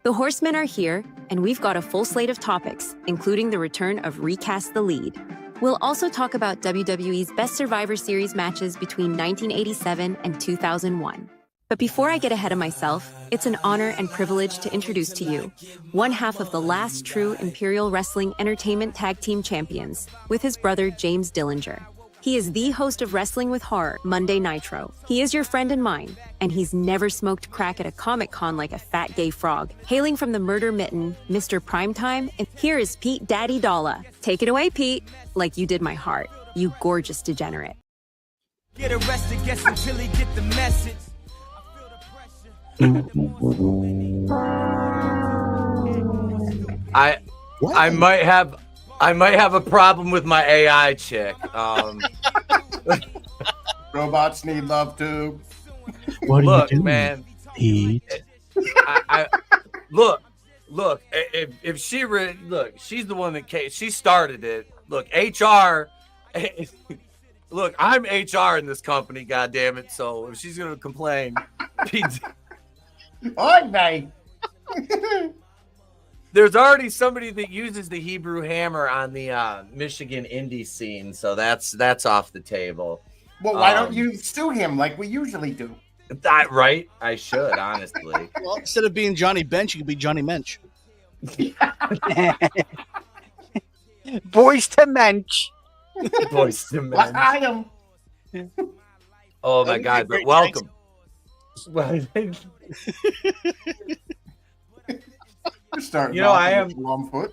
The Horsemen are here, and we've got a full slate of topics, including the return of Recast the Lead. We'll also talk about WWE's best Survivor Series matches between 1987 and 2001. But before I get ahead of myself, it's an honor and privilege to introduce to you one half of the last true Imperial Wrestling Entertainment Tag Team Champions, with his brother James Dillinger. He is the host of Wrestling with Horror, Monday Nitro. He is your friend and mine, and he's never smoked crack at a Comic-Con like a fat gay frog. Hailing from the Murder Mitten, Mr. Primetime, and here is Pete Daddy Dalla. Take it away, Pete, like you did my heart, you gorgeous degenerate. Get arrested, guess until he get the message. I might have a problem with my AI chick. Robots need love too. What look, are you doing, man. Pete? Look. If she look, she's the one that came. She started it. Look, HR. Look, I'm HR in this company. God damn it! So if she's gonna complain, Okay. There's already somebody that uses the Hebrew hammer on the Michigan indie scene, so that's off the table. Well, why don't you sue him like we usually do? Right? I should, honestly. Well, instead of being Johnny Bench, you could be Johnny Mensch. Boys to Mensch. Boys to Mensch. Item. Oh my God! But welcome. Starting you know, I am. Wrong foot.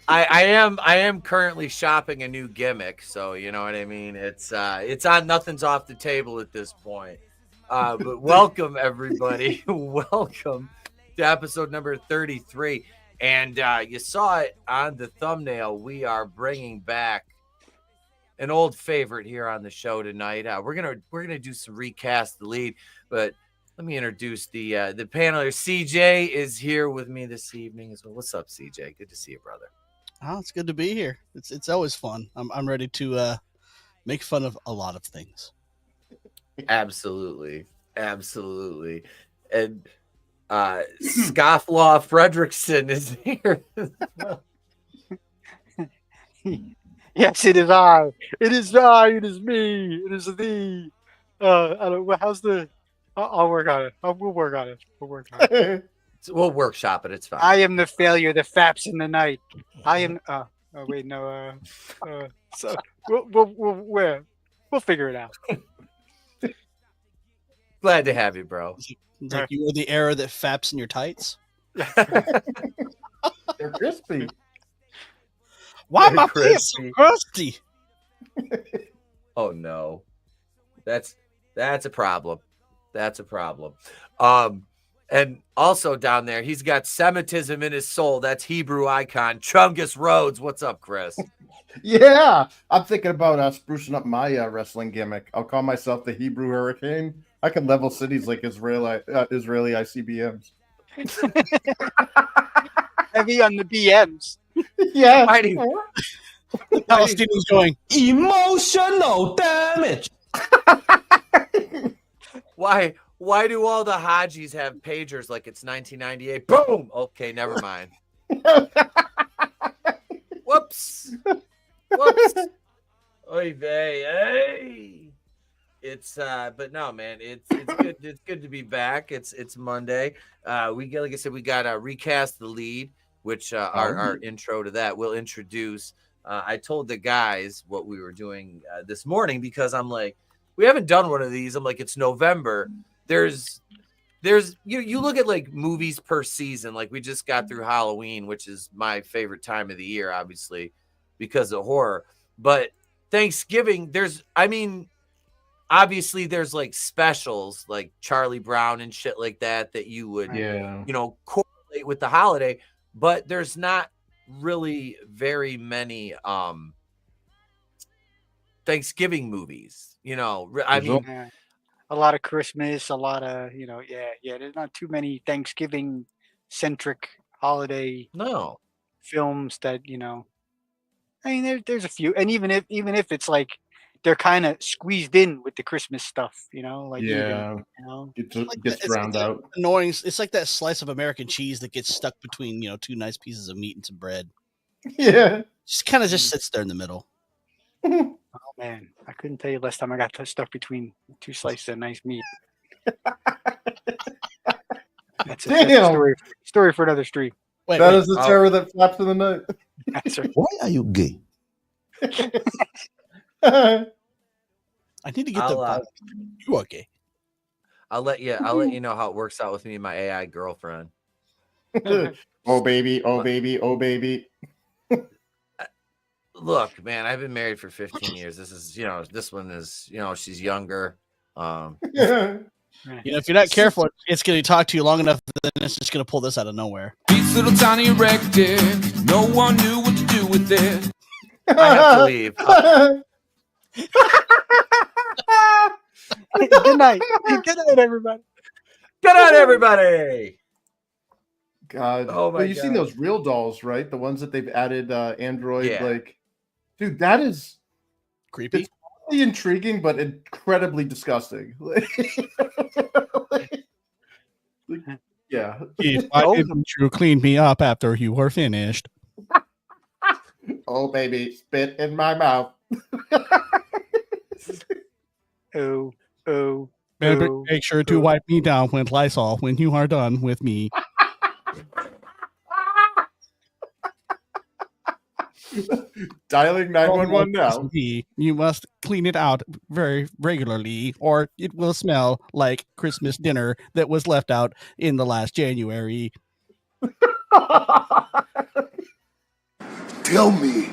I am currently shopping a new gimmick, so you know what I mean. It's on nothing's off the table at this point. But welcome everybody, welcome to episode number 33. And you saw it on the thumbnail. We are bringing back an old favorite here on the show tonight. We're gonna do some recast the lead, but let me introduce the panelier. CJ is here with me this evening as well. What's up, CJ? Good to see you, brother. Oh, it's good to be here. It's always fun. I'm ready to make fun of a lot of things. Absolutely. And Scofflaw Fredrickson is here. Yes, it is I. It is I. It is me. It is thee. I don't. How's the? I'll work on it. We'll work on it. We'll workshop it. It's fine. I am the failure, the faps in the night. I am. Oh wait, no. So we'll figure it out. Glad to have you, bro. It's like you are the era that faps in your tights. They're crispy. Why my pants so crusty? Oh no, that's a problem. That's a problem. And also down there, he's got Semitism in his soul. That's Hebrew icon Chungus Rhodes. What's up, Chris? Yeah, I'm thinking about sprucing up my wrestling gimmick. I'll call myself the Hebrew Hurricane. I can level cities like Israeli ICBMs. Heavy on the BMs. Yeah. The Palestinians going Emotional damage. Why do all the Hajis have pagers like it's 1998? Boom. Okay, never mind. Whoops. Oy vey, hey. It's but no, man, it's good. It's good to be back. It's Monday. We got, like I said, we got recast the lead, which our intro to that will introduce. I told the guys what we were doing this morning because I'm like, we haven't done one of these. I'm like, it's November. There's you look at like movies per season. Like we just got through Halloween, which is my favorite time of the year, obviously because of horror. But Thanksgiving, obviously there's like specials like Charlie Brown and shit like that you would, correlate with the holiday, but there's not really very many Thanksgiving movies, I mean, a lot of Christmas, a lot of, there's not too many Thanksgiving centric holiday films that, I mean, there's a few. And even if it's like they're kind of squeezed in with the Christmas stuff, like Yeah. even, Gets drowned out. Annoying. It's like that slice of American cheese that gets stuck between, two nice pieces of meat and some bread. Yeah. Just kind of just sits there in the middle. Oh man, I couldn't tell you last time I got stuck between 2 slices of nice meat. That's a story for another stream. That is the terror that flaps in the night. That's right. Why are you gay? I need to get you are gay. I'll let you know how it works out with me and my AI girlfriend. Oh baby, oh baby, oh baby. Look, man, I've been married for 15 years. This is, this one is, she's younger. If you're not careful, it's going to talk to you long enough, then it's just going to pull this out of nowhere. Pete's little tiny erected. No one knew what to do with it. I have to leave. Good night. Good night, everybody. Good night, everybody. God. Oh my You've God. seen those real dolls, right? The ones that they've added Android, dude, that is creepy. It's really intriguing, but incredibly disgusting. Yeah. If I didn't you clean me up after you were finished. Oh baby, spit in my mouth. Make sure to wipe me down with Lysol when you are done with me. Dialing 911 now. You must clean it out very regularly, or it will smell like Christmas dinner that was left out in the last January. Tell me,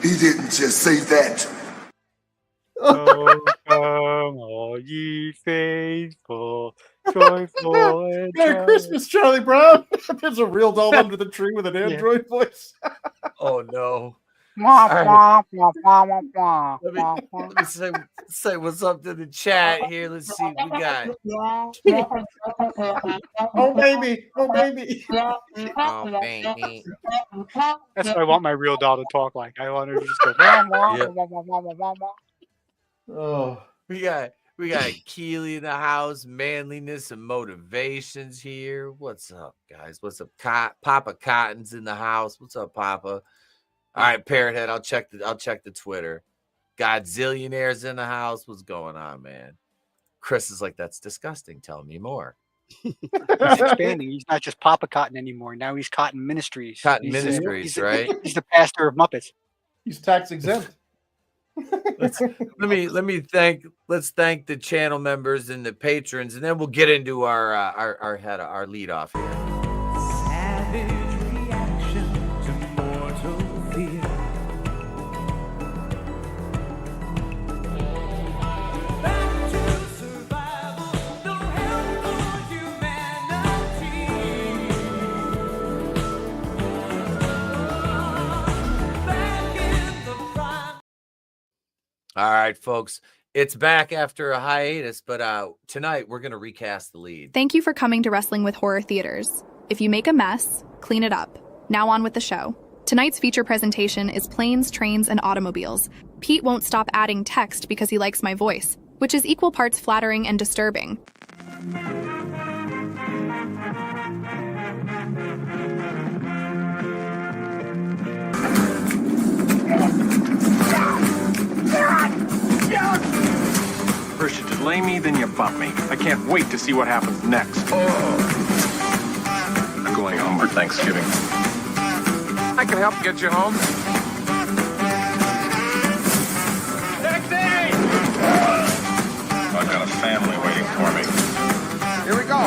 he didn't just say that. Oh, come all ye faithful, joyful, and Merry Christmas, Charlie Brown. There's a real doll under the tree with an Android voice. Oh no. Let me say what's up to the chat here. Let's see what we got. Oh baby, oh baby. Oh baby. That's what I want my real doll to talk like. I want her to just go. Oh, We got Keely in the house, manliness and motivations here. What's up, guys? What's up? Papa Cotton's in the house. What's up, Papa? All right, Parrothead. I'll check the Twitter. Godzillionaire's in the house. What's going on, man? Chris is like, that's disgusting. Tell me more. He's expanding. He's not just Papa Cotton anymore. Now he's Cotton Ministries. Right? He's the pastor of Muppets. He's tax exempt. Let's thank the channel members and the patrons, and then we'll get into our lead off here. Savage reaction to mortal fear. Back to survival, no help for humanity. Back in the prime. All right, folks, it's back after a hiatus, but tonight we're going to recast the lead. Thank you for coming to Wrestling with Horror Theaters. If you make a mess, clean it up. Now on with the show. Tonight's feature presentation is Planes, Trains, and Automobiles. Pete won't stop adding text because he likes my voice, which is equal parts flattering and disturbing. First you delay me, then you bump me. I can't wait to see what happens next. I'm going home for Thanksgiving. I can help get you home. Taxi! I've got a family waiting for me. Here we go.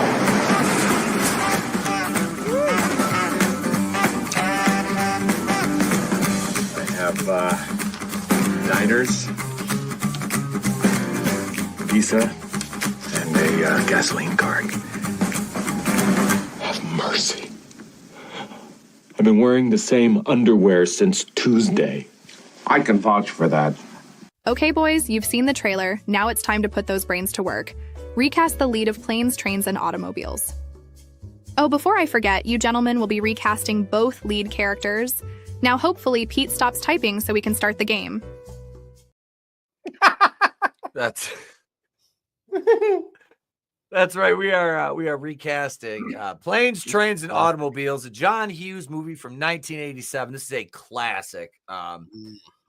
They have diners, pizza, and a gasoline card. Have mercy. I've been wearing the same underwear since Tuesday. I can vouch for that. Okay, boys, you've seen the trailer. Now it's time to put those brains to work. Recast the lead of Planes, Trains, and Automobiles. Oh, before I forget, you gentlemen will be recasting both lead characters. Now, hopefully, Pete stops typing so we can start the game. That's that's right. We are recasting Planes, Trains, and Automobiles, a John Hughes movie from 1987. This is a classic.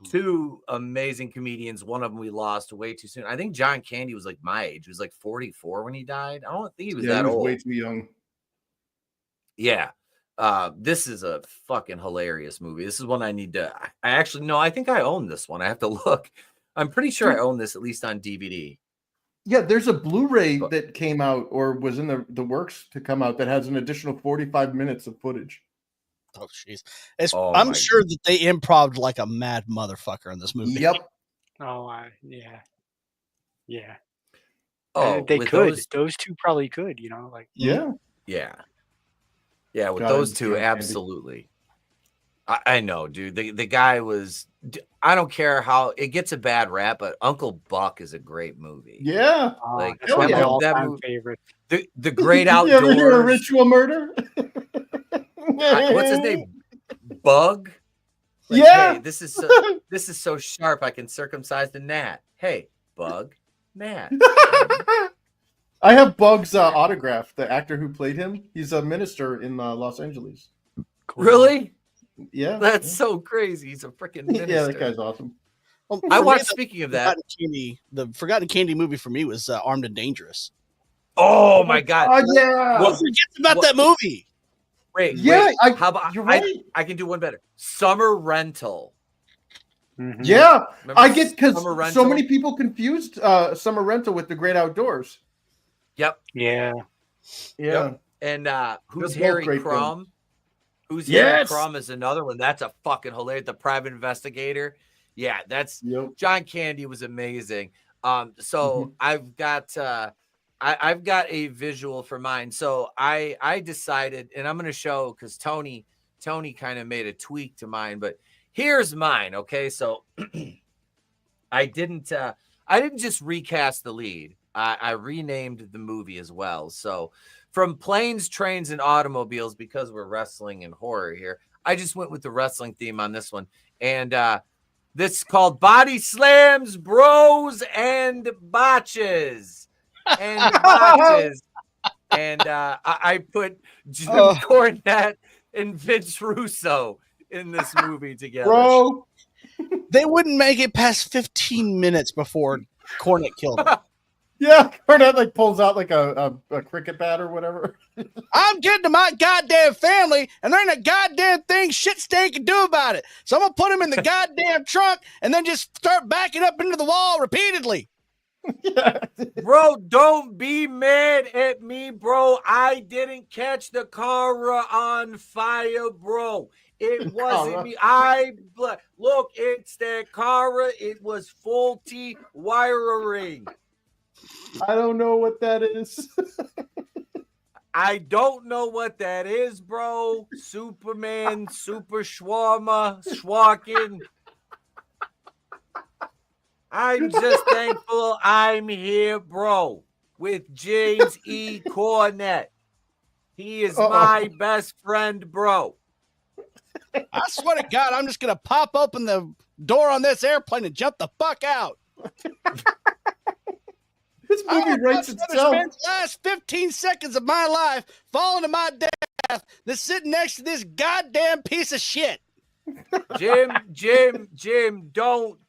Two amazing comedians. One of them we lost way too soon. I think John Candy was like my age. He was like 44 when he died. I don't think he was that old. Way too young. Yeah. This is a fucking hilarious movie. This is one I need to. I actually no. I think I own this one. I have to look. I'm pretty sure I own this at least on DVD. Yeah, there's a Blu-ray that came out or was in the works to come out that has an additional 45 minutes of footage. Oh, jeez. I'm sure that they improv'd like a mad motherfucker in this movie. Yep. Oh, yeah. Yeah. Oh, they could. Those two probably could, like. Yeah. Yeah. Yeah, with those two, absolutely. I know, dude. The guy was. I don't care how it gets a bad rap, but Uncle Buck is a great movie. Yeah, like that's one of my all-time movie, favorite. The Great Outdoors. You ever hear a Ritual Murder? What's his name? Bug. Like, yeah. Hey, this is so sharp. I can circumcise the gnat. Hey, Bug, gnat. I have Bug's autograph. The actor who played him, he's a minister in Los Angeles. Cool. Really? Yeah, that's so crazy. He's a freaking minister. Yeah, that guy's awesome. Well, I watched. Speaking of that, the Forgotten Candy movie for me was Armed and Dangerous. Oh my god! Oh yeah. Well, forget about that movie. Wait, yeah. Wait. How about you're right. I can do one better. Summer Rental. Mm-hmm. Yeah, remember I get because so many people confused Summer Rental with The Great Outdoors. Yep. Yeah. Yeah. Yep. And who's Harry Crumb? Who's Harry Crumb is another one. That's a fucking hilarious. The private investigator. Yeah, that's John Candy was amazing. So I've got I've got a visual for mine. So I decided, and I'm going to show because Tony kind of made a tweak to mine, but here's mine. Okay, so I didn't just recast the lead. I renamed the movie as well. So from Planes, Trains, and Automobiles, because we're wrestling and horror here, I just went with the wrestling theme on this one. And this is called Body Slams, Bros, and Botches. And Botches. And I put Jim Cornette and Vince Russo in this movie together. Bro, they wouldn't make it past 15 minutes before Cornette killed him. Yeah, Cornette like pulls out like a cricket bat or whatever. I'm getting to my goddamn family, and there ain't a goddamn thing shit can do about it. So I'm gonna put him in the goddamn trunk and then just start backing up into the wall repeatedly. Bro, don't be mad at me, bro. I didn't catch the car on fire, bro. It wasn't me. Look, it's that car. It was faulty wiring. I don't know what that is. I don't know what that is, bro. Superman, Super Schwarma, Schwarkin. I'm just thankful I'm here, bro, with James E. Cornette. He is my best friend, bro. I swear to God, I'm just going to pop open the door on this airplane and jump the fuck out. This movie writes itself. The last 15 seconds of my life falling to my death than sitting next to this goddamn piece of shit. Jim, don't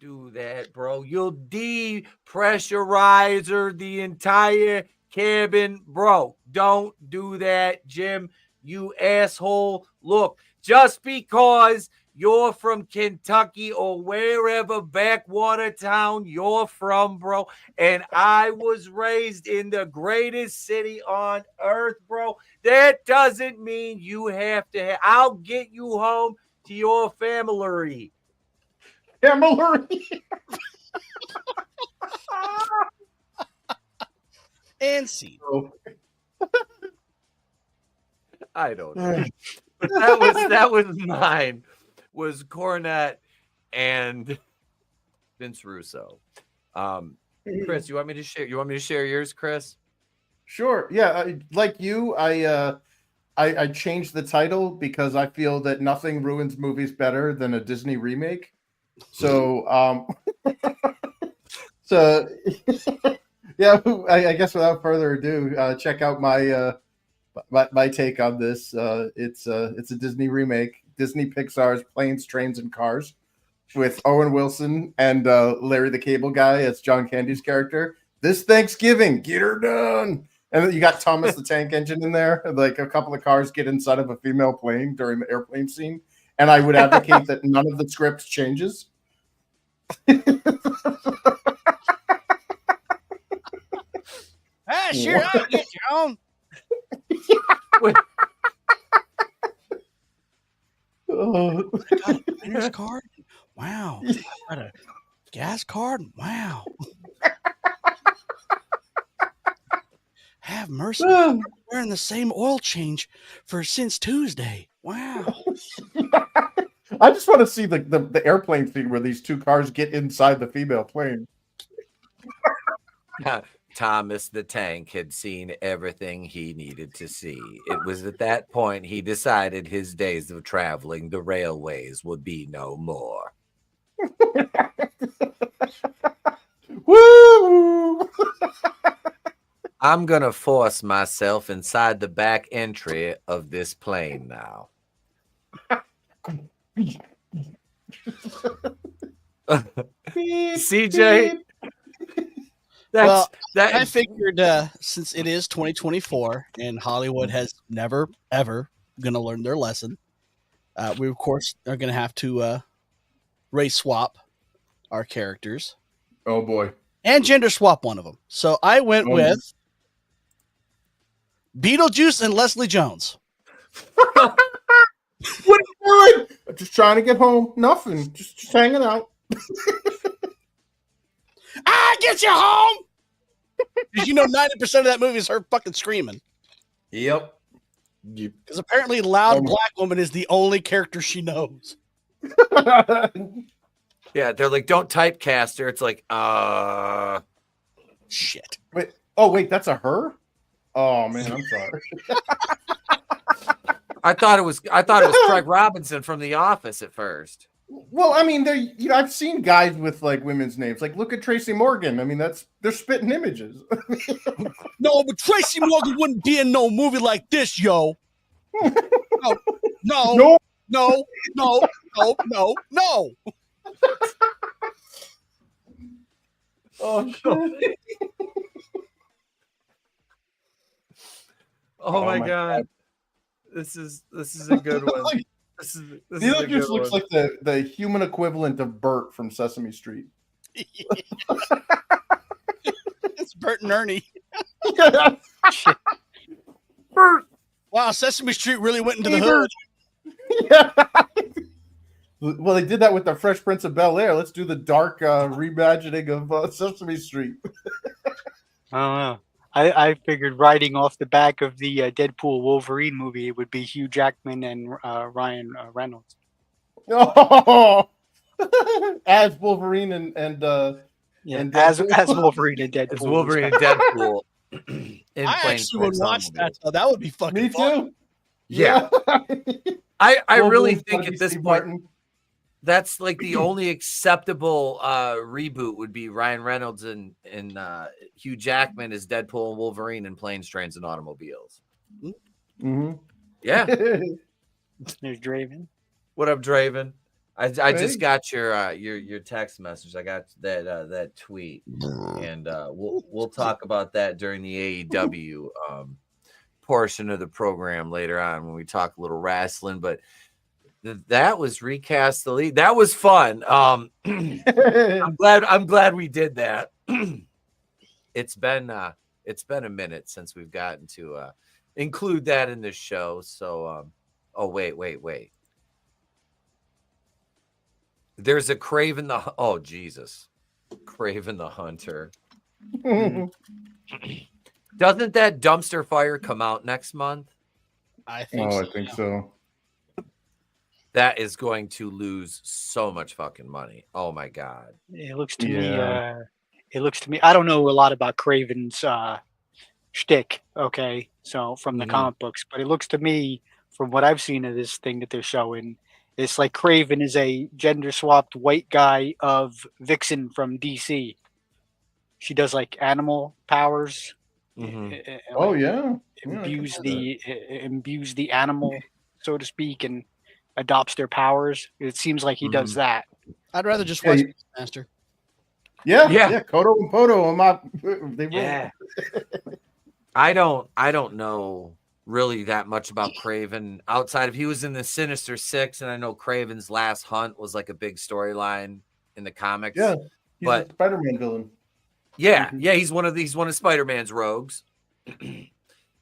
do that, bro. You'll depressurize the entire cabin, bro. Don't do that, Jim, you asshole. Look, just because you're from Kentucky or wherever backwater town you're from, bro, and I was raised in the greatest city on earth, bro, that doesn't mean you have to. I'll get you home to your family. And see. I don't know. But that was mine. Was Cornette and Vince Russo. Chris, you want me to share? You want me to share yours, Chris? Sure. Yeah, like you, I changed the title because I feel that nothing ruins movies better than a Disney remake. So So, yeah, I guess without further ado, check out my take on this. It's a Disney remake, Disney Pixar's Planes, Trains, and Cars, with Owen Wilson and Larry the Cable Guy as John Candy's character. This Thanksgiving, get her done. And then you got Thomas the Tank Engine in there. Like a couple of cars get inside of a female plane during the airplane scene. And I would advocate that none of the script changes. Sure, I'll get you home. Oh. I got a winner's card. Wow. I got a gas card. Wow. Have mercy. I'm wearing the same oil change since Tuesday. Wow. I just want to see the airplane scene where these two cars get inside the female plane. Thomas the Tank had seen everything he needed to see. It was at that point he decided his days of traveling the railways would be no more. Woo! I'm going to force myself inside the back entry of this plane now. CJ? I figured since it is 2024 and Hollywood has never, ever going to learn their lesson, we, of course, are going to have to race swap our characters. Oh, boy. And gender swap one of them. So I went with Beetlejuice and Leslie Jones. What are you doing? I'm just trying to get home. Nothing. Just hanging out. I get you home. Because 90% of that movie is her fucking screaming. Yep. Because apparently loud black woman is the only character she knows. Yeah, they're like, don't typecast her. It's like, shit. Wait, that's a her? Oh man, I'm sorry. I thought it was Craig Robinson from The Office at first. Well, I mean, I've seen guys with like women's names. Like, look at Tracy Morgan. I mean, they're spitting images. No, but Tracy Morgan wouldn't be in no movie like this, yo. No. Oh shit. Oh my god. This is a good one. This just looks like the human equivalent of Bert from Sesame Street. It's Bert and Ernie. Bert. Wow, Sesame Street really went into the hood. Yeah. Well, they did that with the Fresh Prince of Bel-Air. Let's do the dark reimagining of Sesame Street. I don't know. I figured riding off the back of the Deadpool Wolverine movie, it would be Hugh Jackman and Ryan Reynolds. Oh, as Wolverine and as Wolverine and Deadpool. As Wolverine and Deadpool. I actually would watch that. So that would be fucking Me fun. too. Yeah. I really think at this Steve point, Martin. that's like the only acceptable reboot would be Ryan Reynolds and Hugh Jackman as Deadpool and Wolverine in Planes, Trains, and Automobiles. Mm-hmm. Yeah. There's Draven. What up, Draven? I just got your text message. I got that tweet, and we'll talk about that during the AEW portion of the program later on when we talk a little wrestling. But that was Recast the Lead. That was fun. I'm glad we did that. It's been a minute since we've gotten to include that in this show. So wait. There's a Craven the Hunter. Doesn't that Dumpster Fire come out next month? I think I think so. That is going to lose so much fucking money. Oh my god. It looks to me. It looks to me. I don't know a lot about Craven's shtick. Okay, so from the comic books, but it looks to me, from what I've seen of this thing that they're showing, it's like Craven is a gender swapped white guy of Vixen from DC. she does like animal powers. Oh yeah. Imbues the animal, so to speak, and adopts their powers. It seems like he does that. I'd rather just watch Beastmaster. Yeah. Kodo and Podo, they rule. Yeah. I don't know really that much about Kraven outside of he was in the Sinister Six, and I know Kraven's Last Hunt was like a big storyline in the comics. Yeah, he's a Spider-Man villain. Yeah, he's one of Spider-Man's rogues.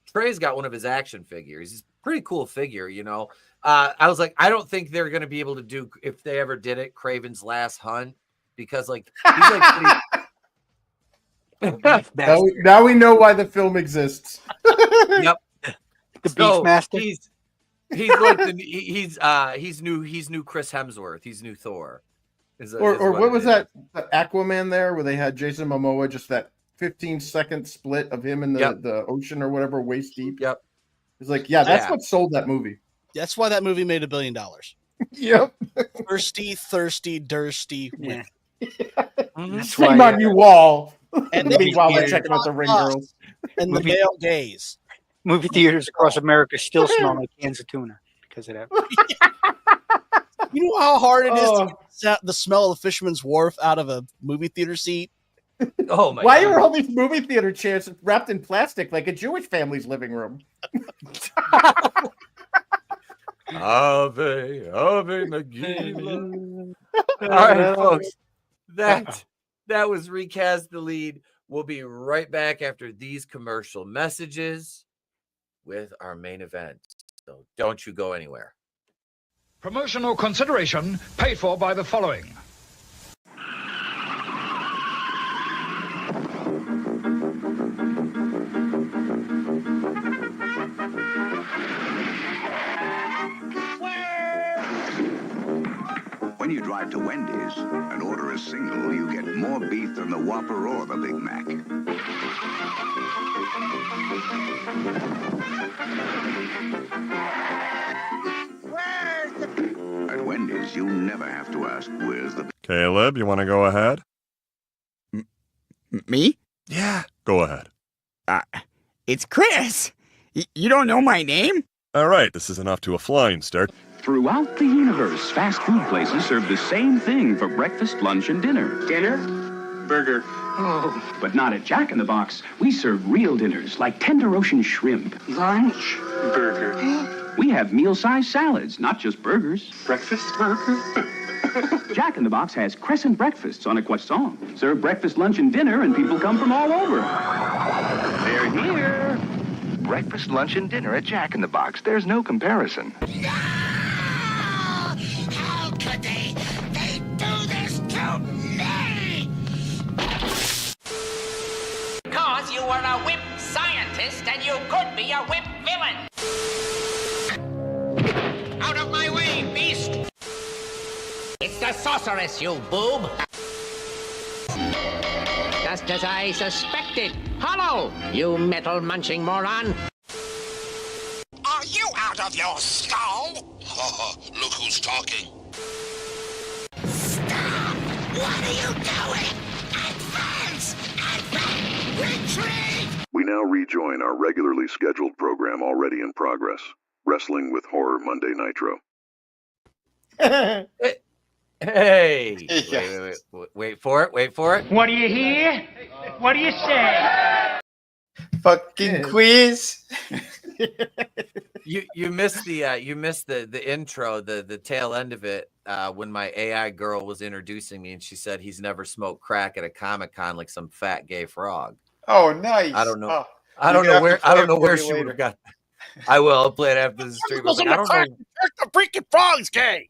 Trey's got one of his action figures. He's a pretty cool figure, you know. I was like, I don't think they're going to be able to do, if they ever did it, Kraven's Last Hunt, because like he's like now we know why the film exists. Yep. The Beastmaster. He's like he's new Chris Hemsworth. He's new Thor. Or what was that the Aquaman there where they had Jason Momoa, just that 15-second split of him in the ocean or whatever, waist deep. Yep. It's like, that's what sold that movie. That's why that movie made $1 billion. Yep. Thirsty, dursty women. Shame on you all. And meanwhile, they're checking out the Ring Girls. And the male gaze. Movie theaters across America still smell like cans of tuna because of that. You know how hard it is to get the smell of the Fisherman's Wharf out of a movie theater seat? Oh my! Why are all these movie theater chairs wrapped in plastic like a Jewish family's living room? Ave Nagila. All right, folks. That was Recast the Lead. We'll be right back after these commercial messages with our main event. So don't you go anywhere. Promotional consideration paid for by the following. When you drive to Wendy's and order a single, you get more beef than the Whopper or the Big Mac. At Wendy's, you never have to ask, where's the... Caleb, you want to go ahead? Me? Yeah, go ahead. It's Chris. You don't know my name? All right, this is enough to a flying start. Throughout the universe, fast food places serve the same thing for breakfast, lunch, and dinner. Dinner? Burger. Oh. But not at Jack in the Box. We serve real dinners like tender ocean shrimp. Lunch? Burger. We have meal-sized salads, not just burgers. Breakfast burger? Jack in the Box has crescent breakfasts on a croissant. Serve breakfast, lunch, and dinner, and people come from all over. They're here. Breakfast, lunch, and dinner at Jack in the Box. There's no comparison. How could they? They do this to me! Because you were a whip scientist and you could be a whip villain. Out of my way, beast! It's the sorceress, you boob! Just as I suspected. Hello, you metal-munching moron! Are you out of your skull? Look who's talking. Stop! What are you doing? Advance! Retreat! We now rejoin our regularly scheduled program already in progress. Wrestling with Horror Monday Nitro. Hey! Wait for it. What do you hear? What do you say? Fucking quiz. You missed the intro, the tail end of it, when my AI girl was introducing me and she said he's never smoked crack at a Comic-Con like some fat gay frog. Oh, nice. I don't know. Oh, I don't know where she would have got. I will. I'll play it after the stream. I was like, I don't know. The freaking frog's gay.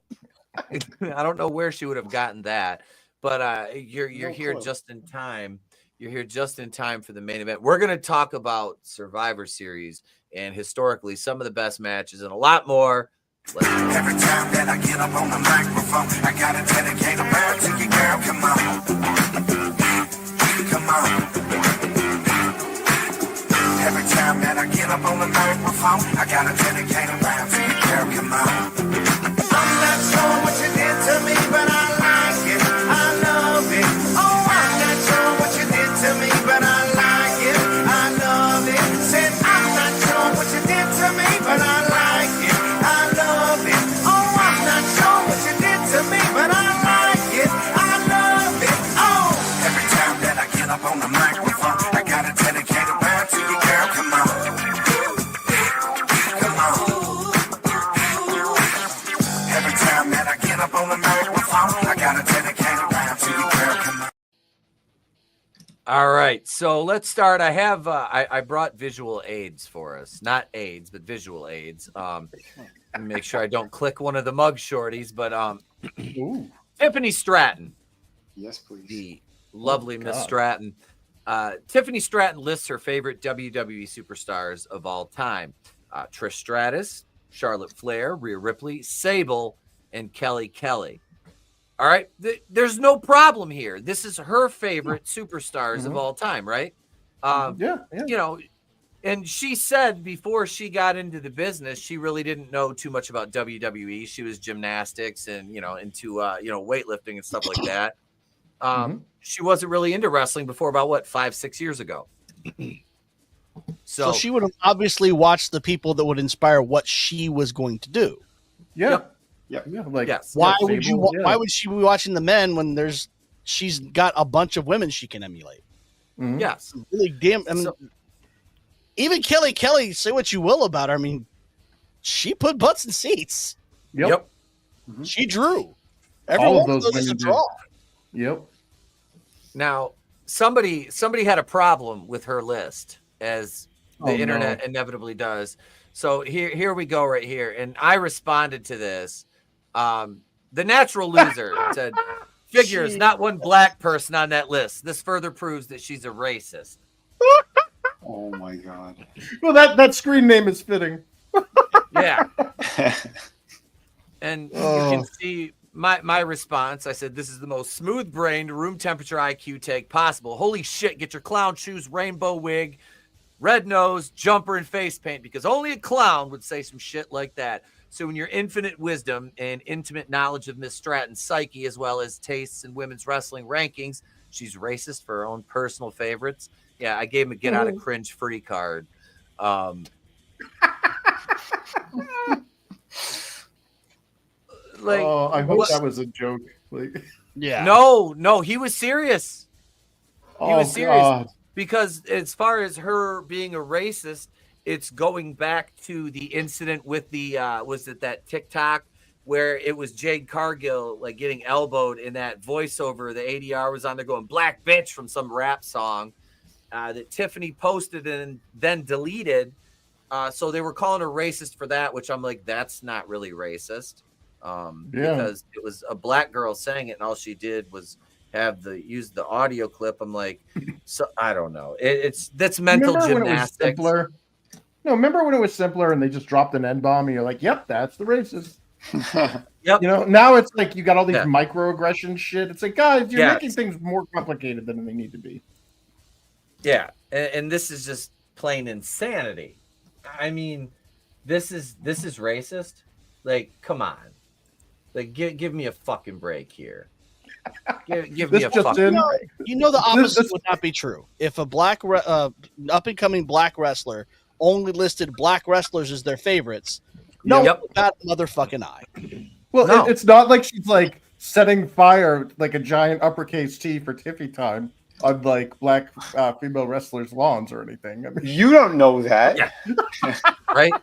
I don't know where she would have gotten that, but you're here just in time. You're here just in time for the main event. We're going to talk about Survivor Series and historically some of the best matches and a lot more. Every time that I get up on the microphone, I gotta dedicate a round to you, girl. Come on. Every time that I get up on the microphone, I gotta dedicate a round to you, girl. Come on. I'm not sure what you did to me, but I like it. I love it. Oh, I'm not sure what you did to me. All right, so let's start. I have I brought visual aids for us, not aids, but visual aids. Make sure I don't click one of the mug shorties, but Tiffany Stratton. Yes, please. The lovely Miss Stratton. Tiffany Stratton lists her favorite WWE superstars of all time: Trish Stratus, Charlotte Flair, Rhea Ripley, Sable, and Kelly Kelly. All right, there's no problem here. This is her favorite superstars of all time, right? Yeah. You know, and she said before she got into the business, she really didn't know too much about WWE. She was gymnastics and, into, weightlifting and stuff like that. She wasn't really into wrestling before about 5-6 years ago. So she would have obviously watched the people that would inspire what she was going to do. Yeah. Yep. Yeah. Like, why would you? Why would she be watching the men when she's got a bunch of women she can emulate? Yes. Really damn. I mean, even Kelly Kelly. Say what you will about her. I mean, she put butts in seats. Yep. She drew. All of Everyone those is a women draw. Yep. Now, somebody had a problem with her list, as the internet inevitably does. So here we go right here. And I responded to this. The natural loser said, figures, not one black person on that list. This further proves that she's a racist. Oh my God. Well, that screen name is fitting. Yeah. And you can see my response. I said, this is the most smooth-brained, room temperature IQ take possible. Holy shit, get your clown shoes, rainbow wig, red nose, jumper, and face paint, because only a clown would say some shit like that. So in your infinite wisdom and intimate knowledge of Miss Stratton's psyche, as well as tastes in women's wrestling rankings, she's racist for her own personal favorites. Yeah, I gave him a get out of cringe free card. Like, I hope that was a joke. Like, yeah. No, he was serious. He was serious. God. Because as far as her being a racist, it's going back to the incident with the was it that TikTok where it was Jade Cargill like getting elbowed in that voiceover. The ADR was on there going "black bitch" from some rap song that Tiffany posted and then deleted. So they were calling her racist for that, which I'm like, that's not really racist. Because it was a black girl saying it, and all she did was use the audio clip. I'm like, so I don't know. That's mental gymnastics. Remember when it was simpler and they just dropped an N-bomb and you're like, yep, that's the racist. Yep. Now it's like you got all these microaggression shit. It's like, guys, you're making things more complicated than they need to be. Yeah, and this is just plain insanity. I mean, this is racist. Like, come on. Like, give me a fucking break here. Give me a fucking break. You know the opposite would not be true. If a black up-and-coming black wrestler only listed black wrestlers as their favorites, that motherfucking eye. Well, it's not like she's like setting fire like a giant uppercase T for Tiffy time on like black female wrestlers' lawns or anything. I mean, You don't know that. Yeah. Right?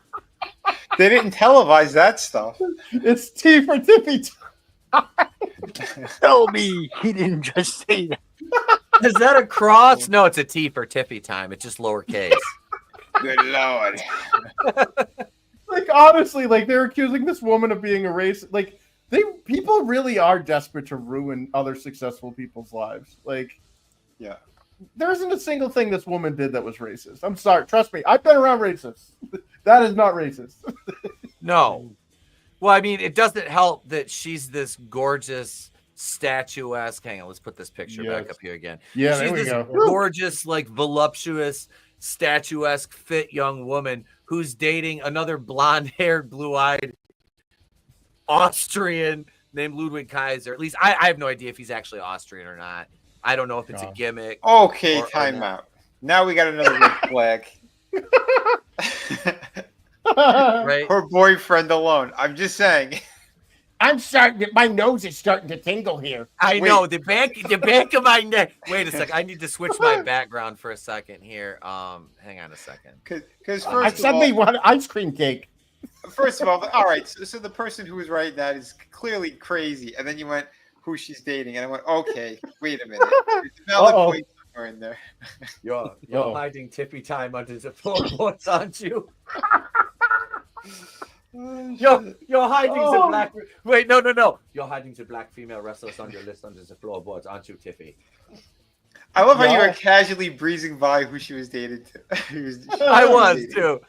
They didn't televise that stuff. It's T for Tiffy time. Tell me he didn't just say that. Is that a cross? No, it's a T for Tiffy time. It's just lowercase. Good Lord. Like, honestly, like, they're accusing this woman of being a racist. Like, people really are desperate to ruin other successful people's lives. Like, yeah, there isn't a single thing this woman did that was racist. I'm sorry. Trust me. I've been around racists. That is not racist. No. Well, I mean, it doesn't help that she's this gorgeous, statuesque. Hang on, let's put this picture back up here again. Yeah, she's there we this go. gorgeous, like, voluptuous, statuesque, fit young woman who's dating another blonde-haired, blue-eyed Austrian named Ludwig Kaiser. At least I have no idea if he's actually Austrian or not. I don't know if it's a gimmick. Okay, time out. Now we got another red flag. Right? Her boyfriend alone. I'm just saying. I'm starting. My nose is starting to tingle here. I know the back of my neck. Wait a second. I need to switch my background for a second here. Hang on a second. Because I suddenly want ice cream cake. First of all, all right. So the person who was writing that is clearly crazy, and then you went who she's dating, and I went, okay, wait a minute. are in there. You're Yo. hiding Tiffy time under the floorboards, aren't you? You're hiding the black. Wait, no. You're hiding the black female wrestlers on your list under the floorboards, aren't you, Tiffy? I love how you were casually breezing by who she was dating to. I was too.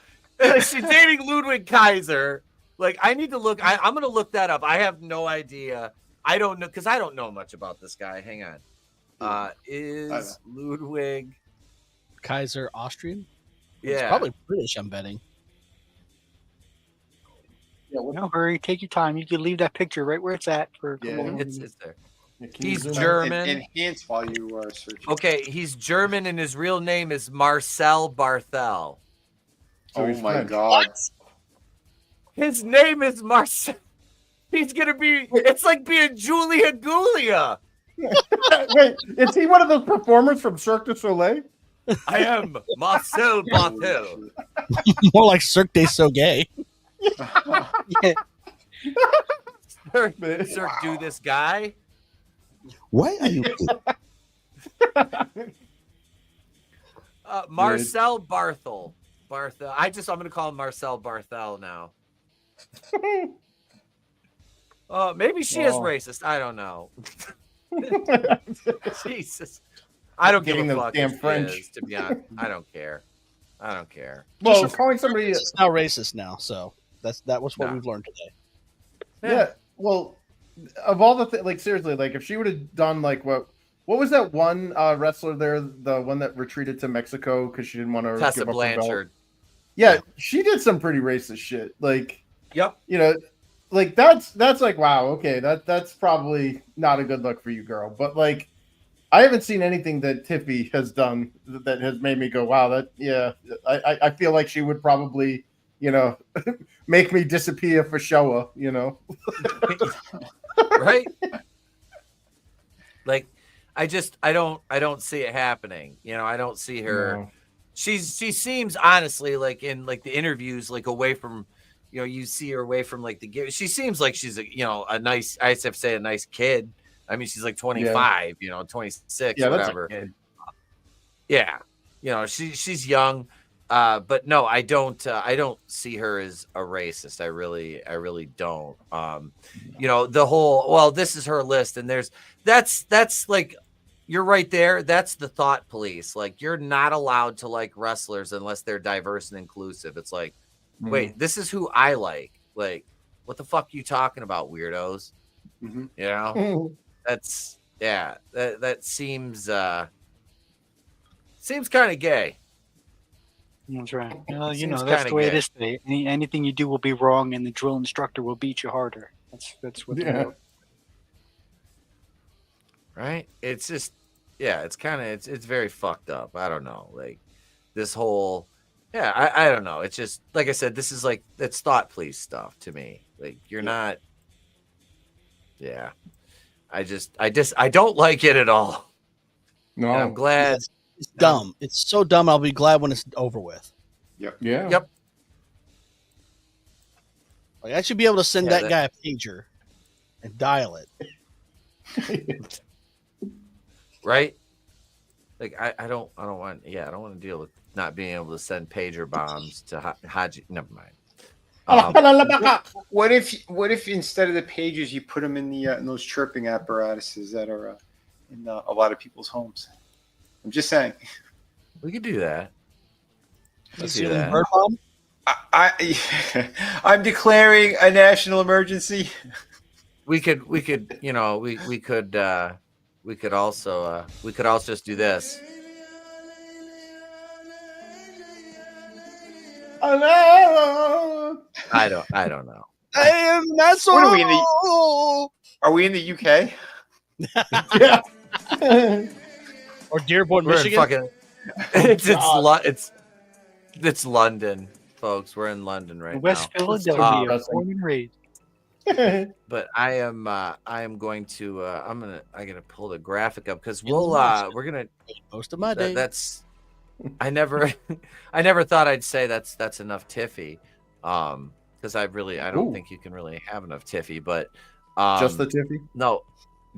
She's dating Ludwig Kaiser. Like, I need to look. I'm gonna look that up. I have no idea. I don't know because I don't know much about this guy. Hang on. Is Ludwig Kaiser Austrian? Yeah, It's probably British. I'm betting. No hurry. Take your time. You can leave that picture right where it's at for. It's there. He's zoom German. Enhance while you are searching. Okay, he's German, and his real name is Marcel Barthel. Oh my God! His name is Marcel. He's gonna be. It's like being Julia Gulia. Wait, is he one of those performers from Cirque du Soleil? I am Marcel Barthel. More like Cirque du Soleil. Sir, do this guy. Why are you? Marcel Barthel. I'm gonna call him Marcel Barthel now. Maybe she is racist. I don't know. Jesus. I don't give a fuck. Damn if French. she is, to be honest. I don't care. Well, calling somebody She's now racist now, so that was what we've learned today. Yeah. Well, of all the like seriously, like if she would have done like what was that one wrestler there, the one that retreated to Mexico because she didn't want to Tessa give up her belt? Blanchard. Yeah, she did some pretty racist shit. Like, yep. You know, like that's like wow, okay, that's probably not a good look for you, girl. But like, I haven't seen anything that Tiffy has done that has made me go, wow, I feel like she would probably, you know, make me disappear for Showa, you know. Right? Like, I don't see it happening. You know, I don't see her. No. She seems honestly like in like the interviews, like away from, you know, you see her away from like the. She seems like she's a nice. I have to say a nice kid. I mean, she's like 25, you know, 26, whatever. Yeah, you know, she's young, but no, I don't see her as a racist. I really don't. You know, the whole. Well, this is her list, and that's like. You're right there. That's the thought police. Like, you're not allowed to like wrestlers unless they're diverse and inclusive. It's like, wait, this is who I like. Like, what the fuck are you talking about, weirdos? Mm-hmm. You know, that's that seems kind of gay. That's right. Well, you Seems know, that's kinda the way it gay. is today. Anything you do will be wrong, and the drill instructor will beat you harder. That's what. Yeah. Right? It's just, it's kind of, it's very fucked up. I don't know. Like this whole, I don't know. It's just, like I said, this is like, that's thought police stuff to me. Like you're not, I don't like it at all. No. And I'm glad. It's dumb. It's so dumb. I'll be glad when it's over with. Yep. Yeah. Yep. Like I should be able to send Yeah, that guy a pager and dial it. Right? Like I don't want to deal with not being able to send pager bombs to Haji. Never mind. What if instead of the pages you put them in those chirping apparatuses that are in a lot of people's homes? I'm just saying. We could do that. Let's do that. Bird bomb? I'm declaring a national emergency. We could also just do this. Hello. I don't know. I am not so. What are we in the UK? Yeah. Or Dearborn, We're Michigan. in fucking it's London, folks. We're in London right West now. Philadelphia, born and raised. But I am going to I'm gonna pull the graphic up because we're gonna most of my day. That's I never thought I'd say that's enough Tiffy, because I don't think you can really have enough Tiffy, but just the Tiffy? No,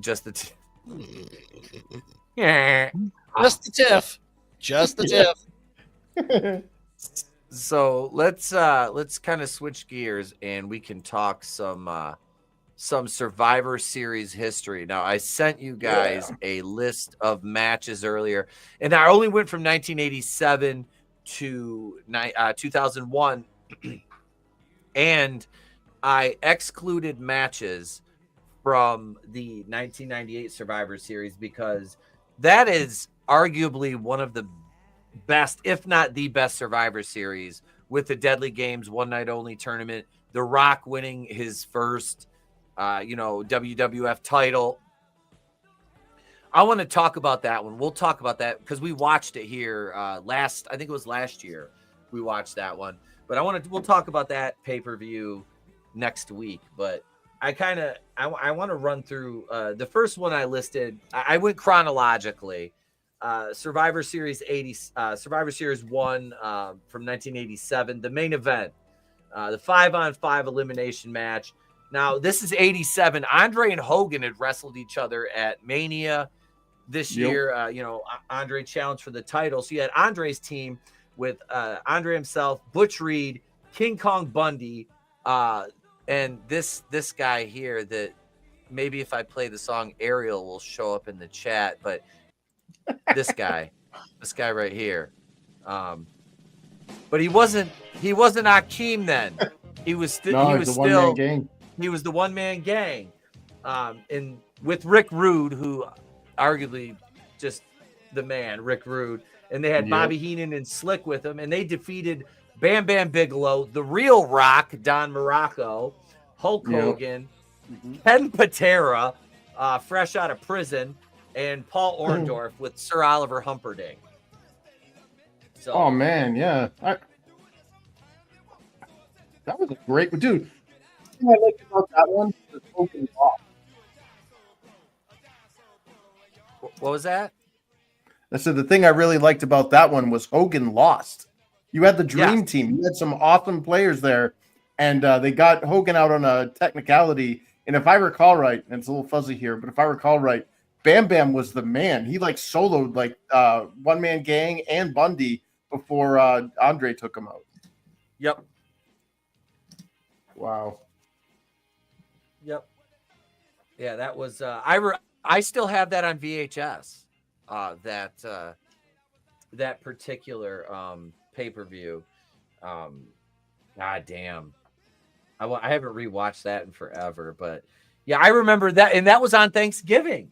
just the Yeah. Just the tiff. Just the tiff. So let's kind of switch gears and we can talk some Survivor Series history. Now, I sent you guys a list of matches earlier, and I only went from 1987 to 2001, and I excluded matches from the 1998 Survivor Series because that is arguably one of the best, if not the best, Survivor Series, with the Deadly Games one night only tournament, The Rock winning his first WWF title. I want to talk about that one. We'll talk about that because we watched it here I think it was last year we watched that one. But we'll talk about that pay-per-view next week. But I want to run through the first one I listed. I went chronologically. Survivor Series 1 from 1987, the main event, the 5-on-5 elimination match. Now, this is 87. Andre and Hogan had wrestled each other at Mania this year. Andre challenged for the title. So you had Andre's team with Andre himself, Butch Reed, King Kong Bundy, and this guy here that maybe if I play the song Ariel will show up in the chat, but this guy right here. But he wasn't Akeem then. He was still one-man gang. He was the one-man gang. And with Rick Rude, who arguably just the man, Rick Rude. And they had Bobby Heenan and Slick with him, and they defeated Bam Bam Bigelow, the real Rock, Don Morocco, Hulk Hogan, Ken Patera, fresh out of prison, and Paul Orndorff with Sir Oliver Humperdinck. So, oh man, yeah, that was a great dude. The thing I liked about that one was Hogan lost. What was that? I said the thing I really liked about that one was Hogan lost. You had the Dream Team. You had some awesome players there, and they got Hogan out on a technicality. And if I recall right, and it's a little fuzzy here, but if I recall right, Bam Bam was the man. He soloed one man gang and Bundy before Andre took him out. Yep. Wow. Yep. Yeah, that was I still have that on VHS. That particular pay-per-view. God damn. I haven't rewatched that in forever, but yeah, I remember that, and that was on Thanksgiving.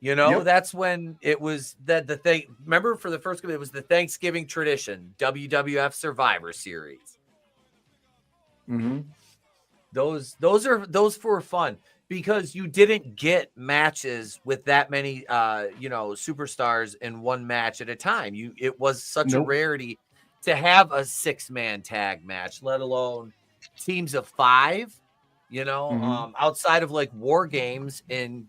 That's when it was the thing. Remember, for the first, it was the Thanksgiving tradition, WWF Survivor Series. Mm-hmm. Those were fun because you didn't get matches with that many superstars in one match at a time. It was such a rarity to have a 6-man tag match, let alone teams of 5. Outside of like War Games in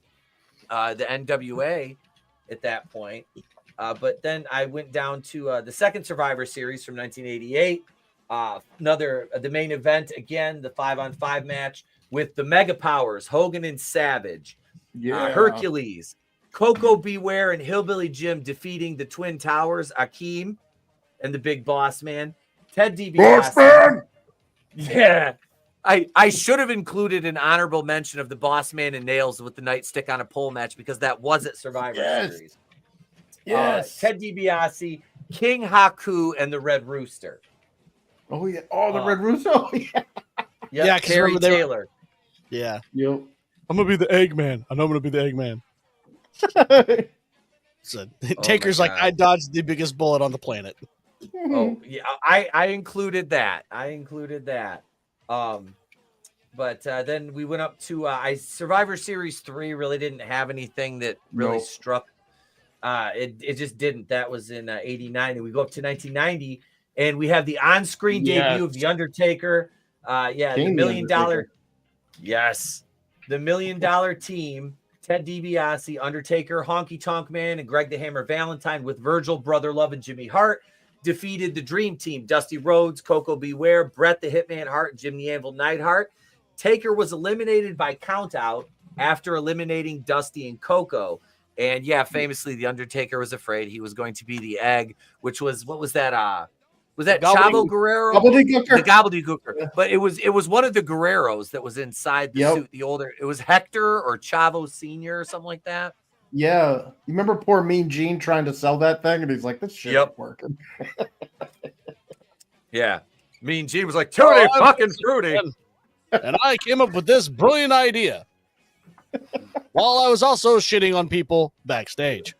the NWA at that point. But then I went down to the second Survivor Series from 1988. The main event, again, the 5-on-5 match with the Mega Powers, Hogan and Savage, Hercules, Coco Beware, and Hillbilly Jim defeating the Twin Towers, Akeem and the Big Boss Man, Ted DiBiase. Yeah. I should have included an honorable mention of the Boss Man and Nails with the nightstick on a pole match because that was at Survivor Series. Yes. Ted DiBiase, King Haku, and the Red Rooster. Oh yeah. Oh, the Red Rooster. Oh, yeah. Yeah, Terry Taylor. Yeah. Yep. I'm gonna be the Eggman. I know I'm gonna be the Eggman. So Taker's like, I dodged the biggest bullet on the planet. Oh yeah, I included that. But then we went up to Survivor Series 3 really didn't have anything that really struck. It just didn't. That was in 89, and we go up to 1990, and we have the on-screen debut of the Undertaker. The $1 million. Yes, the $1 million team. Ted DiBiase, Undertaker, Honky Tonk Man, and Greg the Hammer Valentine with Virgil, Brother Love, and Jimmy Hart defeated the Dream Team, Dusty Rhodes, Coco Beware, Bret the Hitman Hart, and Jim the Anvil Neidhart. Taker was eliminated by countout after eliminating Dusty and Coco. And yeah, famously, the Undertaker was afraid he was going to be the egg, which was what was that? Was that Chavo Guerrero? The Gobbledygooker. But it was one of the Guerreros that was inside the suit. The older, it was Hector or Chavo Senior or something like that. Yeah, you remember poor Mean Gene trying to sell that thing, and he's like, "This shit ain't working." Yeah, Mean Gene was like, "Tutti fucking fruity," and I came up with this brilliant idea while I was also shitting on people backstage.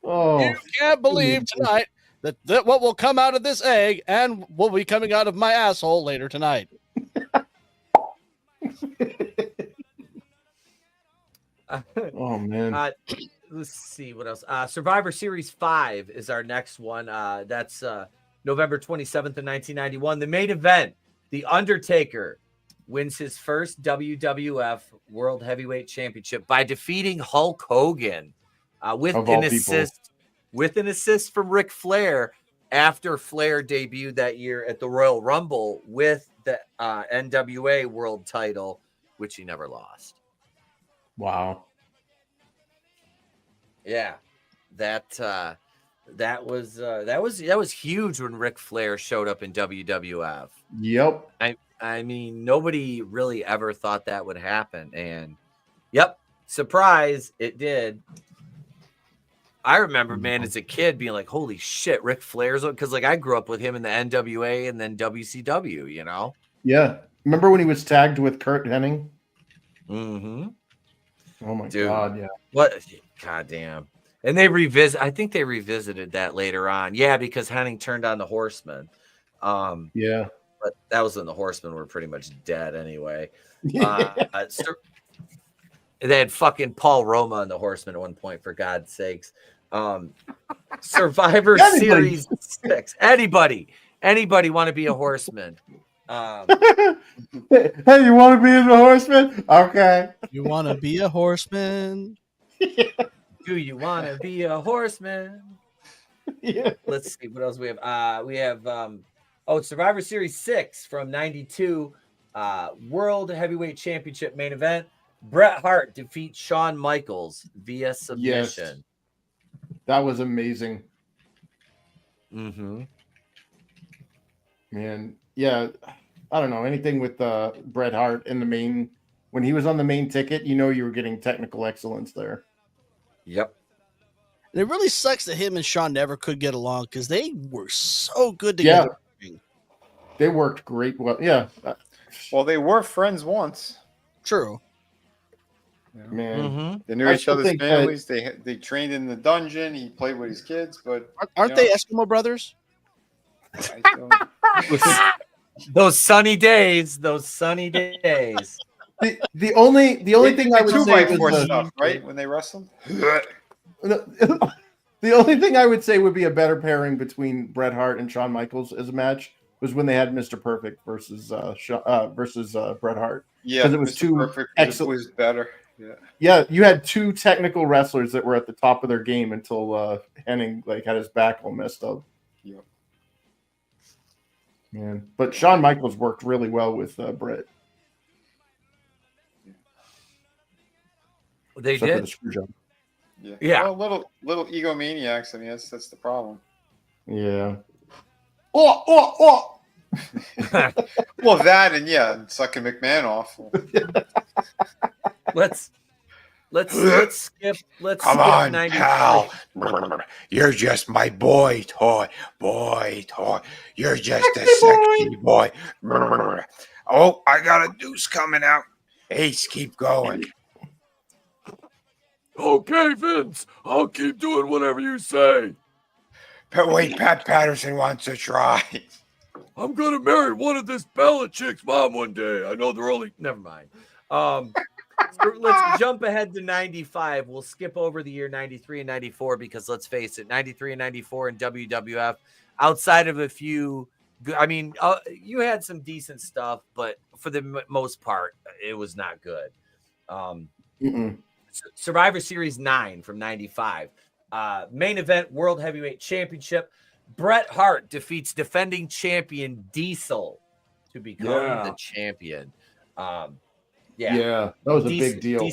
You can't believe tonight that what will come out of this egg and will be coming out of my asshole later tonight. Oh man. Let's see what else. Survivor Series 5 is our next one. That's November 27th of 1991. The main event, The Undertaker wins his first WWF World Heavyweight Championship by defeating Hulk Hogan with an assist from Ric Flair after Flair debuted that year at the Royal Rumble with the NWA World title, which he never lost. Wow. Yeah, that was huge when Ric Flair showed up in WWF. Yep. I mean, nobody really ever thought that would happen, and yep, surprise, it did. I remember, man, as a kid being like, "Holy shit, Ric Flair's," because like I grew up with him in the NWA and then WCW, you know. Yeah, remember when he was tagged with Kurt Hennig? Mm-hmm. Oh my God, yeah. What? God damn. And I think they revisited that later on. Yeah, because Hennig turned on the Horsemen. Yeah. But that was when the Horsemen were pretty much dead anyway. They had fucking Paul Roma on the Horsemen at one point, for God's sakes. Survivor Series 6. Anybody want to be a Horseman? Hey, you want to be in the Horseman? Okay. You want to be a horseman? Do you want to be a horseman? Yeah. Let's see what else we have. We have Survivor Series 6 from 92, World Heavyweight Championship main event. Bret Hart defeats Shawn Michaels via submission. Yes. That was amazing. Mm-hmm. Man, yeah. I don't know, anything with Bret Hart in the main, when he was on the main ticket, you know you were getting technical excellence there. Yep. And it really sucks that him and Shawn never could get along because they were so good together. Yeah. They worked great. Well, yeah. Well, they were friends once. True. Man, they knew each other's families. They trained in the dungeon. He played with his kids, but aren't they Eskimo brothers? Those sunny days. The only thing I would say was stuff, right when they wrestled. The only thing I would say would be a better pairing between Bret Hart and Shawn Michaels as a match was when they had Mr. Perfect versus Bret Hart. Yeah, because it was Mr. two Perfect excellent. Was better. Yeah, you had two technical wrestlers that were at the top of their game until Hennig had his back all messed up. Yep. Man, but Shawn Michaels worked really well with Bret. They Except for did. the screw job. Yeah. Well, little egomaniacs. I mean, that's the problem. Yeah. Well, that and sucking McMahon off. Let's skip. Come on, pal. You're just my boy toy. You're just a sexy boy. Oh, I got a deuce coming out. Ace, keep going. Okay, Vince. I'll keep doing whatever you say. But wait, Pat Patterson wants to try. I'm gonna marry one of this Bella chick's mom one day. I know they're only. Never mind. So let's jump ahead to 95. We'll skip over the year 93 and 94 because let's face it, 93 and 94 in WWF, outside of a few, you had some decent stuff, but for the most part, it was not good. Survivor Series 9 from 95. Main event, World Heavyweight Championship. Bret Hart defeats defending champion Diesel to become the champion. Yeah, that was a big deal.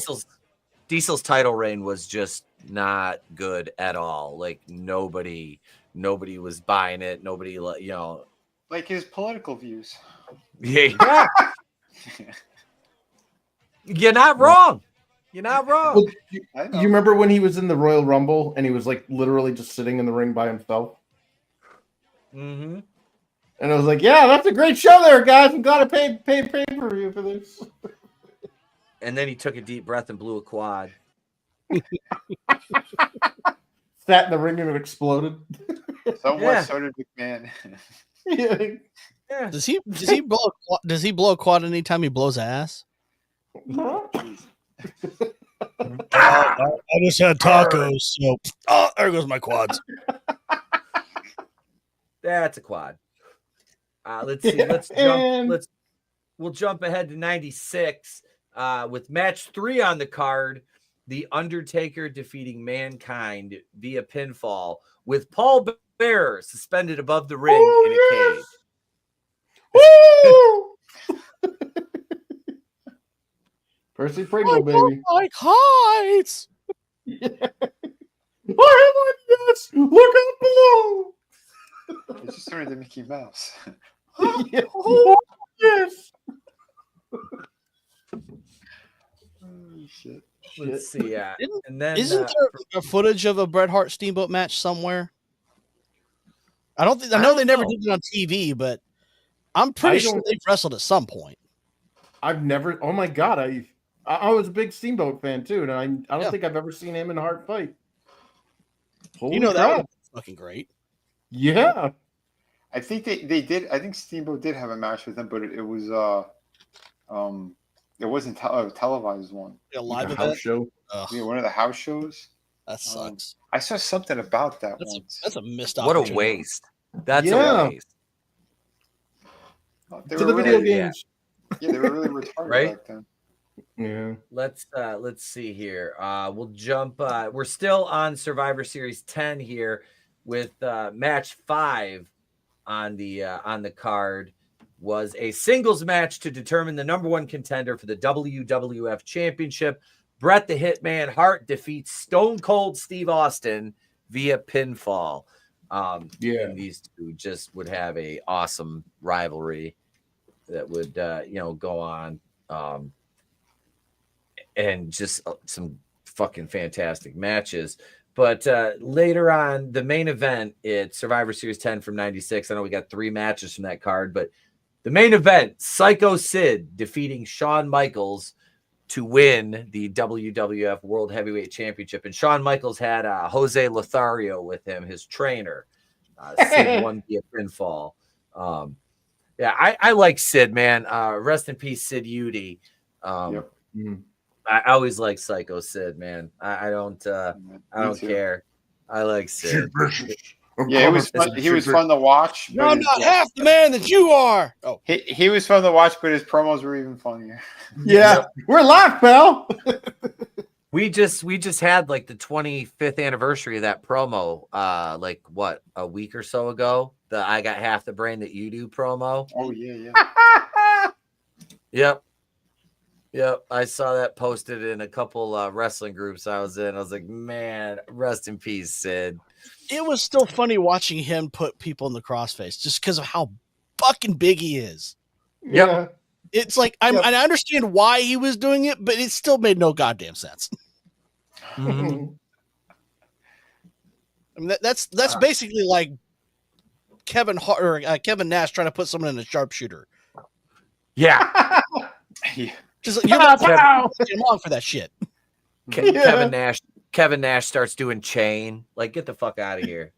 Diesel's title reign was just not good at all. Like nobody was buying it. Nobody, you know, like his political views. Yeah. You're not wrong. You're not wrong. Well, you remember when he was in the Royal Rumble and he was like literally just sitting in the ring by himself? Mm-hmm. And I was like, yeah, that's a great show there, guys. I'm glad I paid pay-per-view for this. And then he took a deep breath and blew a quad. Sat in the ring and it exploded. So Yeah. so did McMahon. Yeah. Does he blow a quad anytime he blows ass? I just had tacos, so there goes my quads. That's a quad. Let's see. We'll jump ahead to 96 with match 3 on the card. The Undertaker defeating Mankind via pinfall with Paul Bearer suspended above the ring in a cage. Percy Pringle, baby. Like heights. I have ideas. Look up below. It's just turned into Mickey Mouse. Yeah. Oh, yes. Shit. Let's see. And then Isn't there a footage of a Bret Hart Steamboat match somewhere? I know they never did it on TV, but I'm pretty sure they've wrestled at some point. I've never. Oh my god, I was a big Steamboat fan too, and I don't think I've ever seen him in a hard fight. Holy that crap. was fucking great. Yeah. I think they did. I think Steamboat did have a match with him, but it was it wasn't a televised one. A live house event show. Yeah, one of the house shows. That sucks. I saw something about that once. That's a missed what opportunity. a waste. That's a waste. They To were the video really- games. Yeah, they were really retarded Right? back then. Yeah. Let's see here. We'll jump. We're still on Survivor Series 10 here with match 5 on the card. Was a singles match to determine the number 1 contender for the WWF Championship. Bret the Hitman Hart defeats Stone Cold Steve Austin via pinfall. And these two just would have a awesome rivalry that would go on. And just some fucking fantastic matches. But later on, the main event, it's Survivor Series 10 from 96. I know we got 3 matches from that card, but the main event, Psycho Sid defeating Shawn Michaels to win the WWF World Heavyweight Championship. And Shawn Michaels had Jose Lothario with him, his trainer. Sid won via pinfall. I like Sid, man. Rest in peace, Sid Udy. I always like Psycho Sid, man. I don't care. I like Sid. Yeah, it was fun. He was fun to watch. No, I'm not half the man that you are. Oh, he was fun to watch, but his promos were even funnier. Yeah, we're live, pal. We just had like the 25th anniversary of that promo, like what, a week or so ago. The I got half the brain that you do promo. Oh yeah. Yep. I saw that posted in a couple wrestling groups I was in. I was like, man, rest in peace, Sid. it was still funny watching him put people in the crossface just because of how fucking big he is. Yeah. It's like I understand why he was doing it, but it still made no goddamn sense. Mm-hmm. I mean, that's basically like Kevin Nash trying to put someone in a sharpshooter. Yeah. Just you're not along for that shit. Kevin Nash starts doing chain. Like, get the fuck out of here.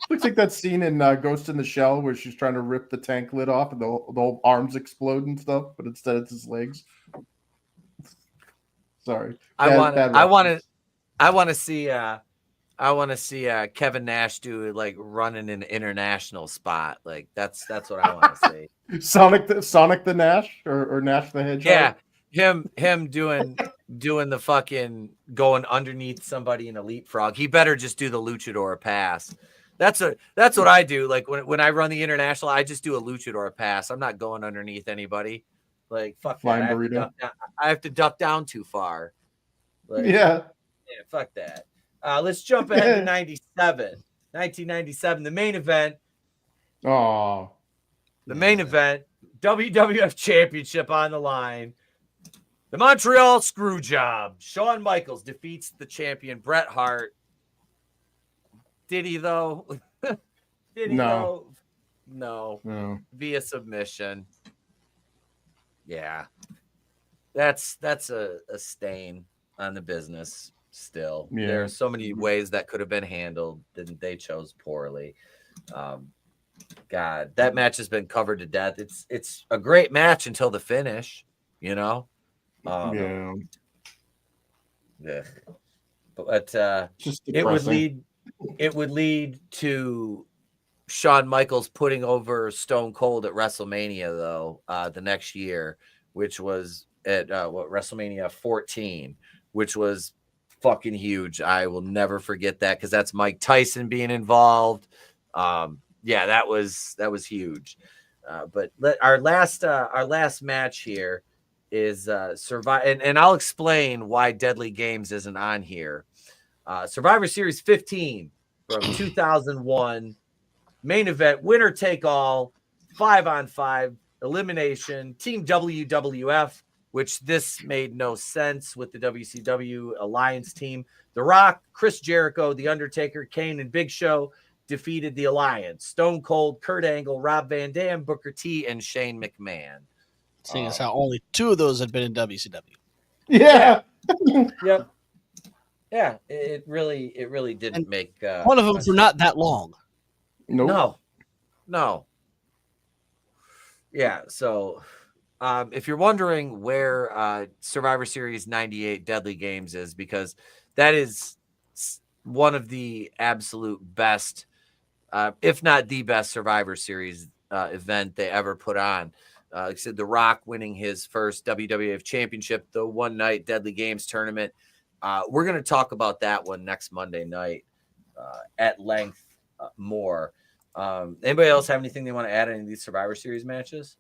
Looks like that scene in Ghost in the Shell where she's trying to rip the tank lid off and the whole arms explode and stuff, but instead it's his legs. Sorry. I want to see Kevin Nash do like running an international spot. Like that's what I want to see. Sonic the Nash or Nash the Hedgehog. Yeah, him doing the fucking going underneath somebody in a leapfrog. He better just do the luchador pass. That's what I do. Like when I run the international, I just do a luchador pass. I'm not going underneath anybody. Like, fuck Flying that. burrito. I have to duck down too far. Like, Yeah. Yeah, fuck that. Let's jump ahead to 1997, the main event. Oh. The main event, WWF Championship on the line. The Montreal Screwjob. Shawn Michaels defeats the champion Bret Hart. Did he though? Did he though? No. Via submission. Yeah. That's a stain on the business still. Yeah. There are so many ways that could have been handled, and they chose poorly. God, that match has been covered to death. It's a great match until the finish, you know. Yeah. But Just it would lead to Shawn Michaels putting over Stone Cold at WrestleMania though the next year, which was at WrestleMania 14, which was fucking huge. I will never forget that because that's Mike Tyson being involved. Yeah, that was huge. But our last match here is Survivor, and I'll explain why Deadly Games isn't on here. Survivor Series 15 from 2001, main event, winner take all, 5-on-5 elimination, Team WWF, which this made no sense with the WCW Alliance team. The Rock, Chris Jericho, The Undertaker, Kane, and Big Show defeated the Alliance. Stone Cold, Kurt Angle, Rob Van Dam, Booker T, and Shane McMahon. Seeing as how only 2 of those had been in WCW. Yeah. Yep. Yeah, it really didn't make one of them for not that long. Nope. No. Yeah, so if you're wondering where Survivor Series 98 Deadly Games is, because that is one of the absolute best, if not the best Survivor Series event they ever put on. Like I said, The Rock winning his first WWF Championship, the one-night Deadly Games tournament. We're going to talk about that one next Monday night at length more. Anybody else have anything they want to add in these Survivor Series matches?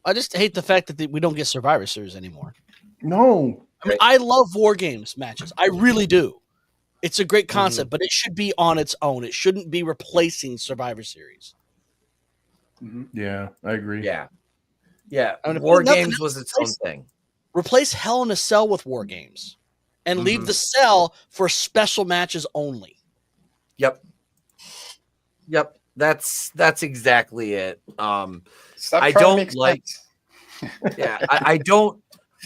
I just hate the fact that we don't get Survivor Series anymore. No. I mean, I love War Games matches. I really do. It's a great concept, but it should be on its own. It shouldn't be replacing Survivor Series. Yeah, I agree. Yeah. I mean, War Games was its own thing. Replace Hell in a Cell with War Games and leave the cell for special matches only. Yep. That's exactly it. I don't like. Yeah, I don't.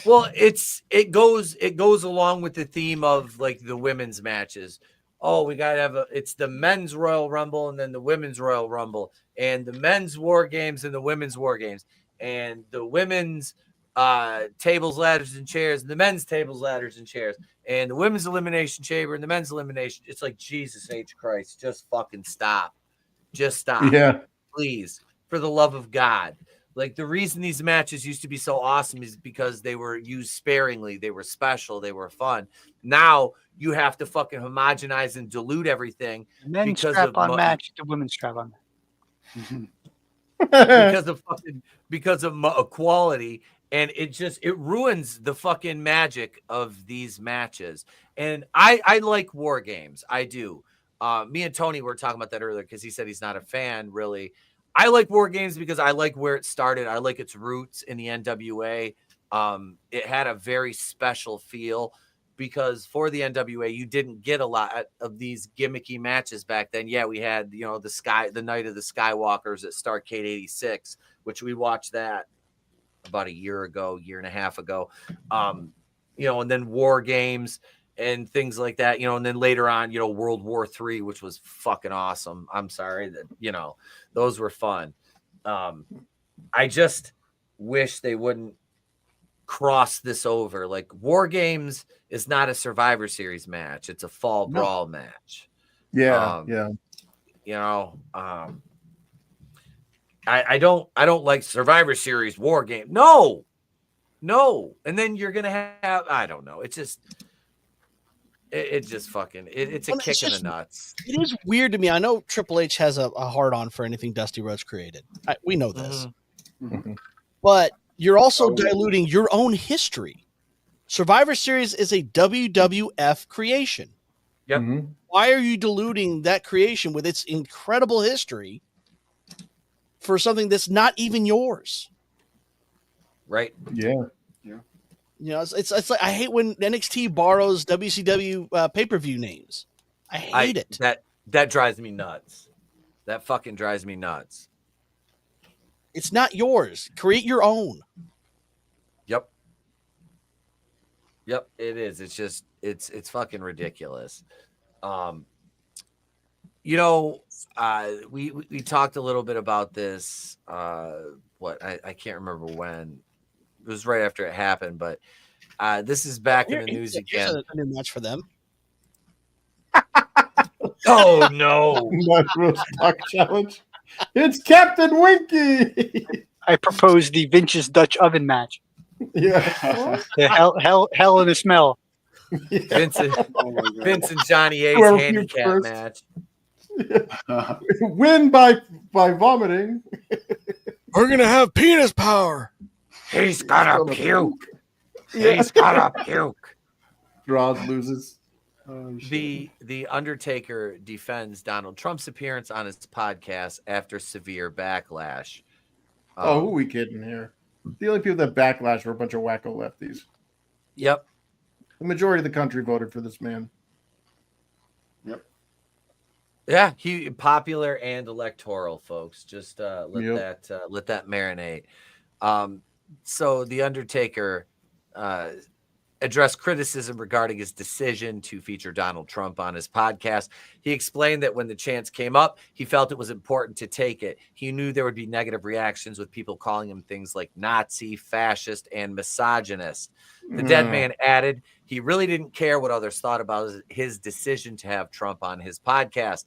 Well, it goes along with the theme of like the women's matches. Oh, we gotta have it's the men's Royal Rumble and then the women's Royal Rumble and the men's War Games and the women's War Games and the women's tables, ladders, and chairs and the men's tables, ladders, and chairs and the women's elimination chamber and the men's elimination. It's like, Jesus H. Christ, just fucking stop. Just stop. Yeah. Please, for the love of God. Like, the reason these matches used to be so awesome is because they were used sparingly. They were special. They were fun. Now you have to fucking homogenize and dilute everything. Men's strap-on match, the women's strap-on. because of equality, and it ruins the fucking magic of these matches. And I like War Games. I do. Me and Tony were talking about that earlier because he said he's not a fan, really. I like War Games because I like where it started. I like its roots in the NWA. It had a very special feel because for the NWA, you didn't get a lot of these gimmicky matches back then. Yeah, we had, the Night of the Skywalkers at Starrcade 86, which we watched that about a year and a half ago. And then War Games and things like that, and then later on, World War III, which was fucking awesome. I'm sorry that, those were fun. I just wish they wouldn't cross this over. Like, War Games is not a Survivor Series match. It's a fall brawl match. Yeah. I don't like Survivor Series War Game. No. And then you're going to have, I don't know. It's just, it's a kick in the nuts. It is weird to me. I know Triple H has a hard on for anything Dusty Rhodes created. We know this. But you're also diluting your own history. Survivor Series is a WWF creation. Yep. Why are you diluting that creation with its incredible history for something that's not even yours? Right. Yeah. You know, it's like I hate when NXT borrows WCW pay-per-view names. I hate it. That drives me nuts. That fucking drives me nuts. It's not yours. Create your own. Yep. Yep, it is. It's just it's fucking ridiculous. You know, we talked a little bit about this. I can't remember when. It was right after it happened, but this is back in the news again. Here's a new match for them. Oh no! Roast Talk Challenge. It's Captain Winky. I propose the Vince's Dutch oven match. Yeah. The hell in a smell. Vince and Johnny A's Whoever handicap first. match. Win by vomiting. We're gonna have penis power. He's gonna puke. He's gonna puke. Draws, loses. The Undertaker defends Donald Trump's appearance on his podcast after severe backlash. Who are we kidding here? The only people that backlash were a bunch of wacko lefties. Yep. The majority of the country voted for this man. Yeah, he popular and electoral, folks. Just let that marinate. So the Undertaker addressed criticism regarding his decision to feature Donald Trump on his podcast. He explained that when the chance came up, he felt it was important to take it. He knew there would be negative reactions with people calling him things like Nazi, fascist, and misogynist. The dead man added he really didn't care what others thought about his decision to have Trump on his podcast.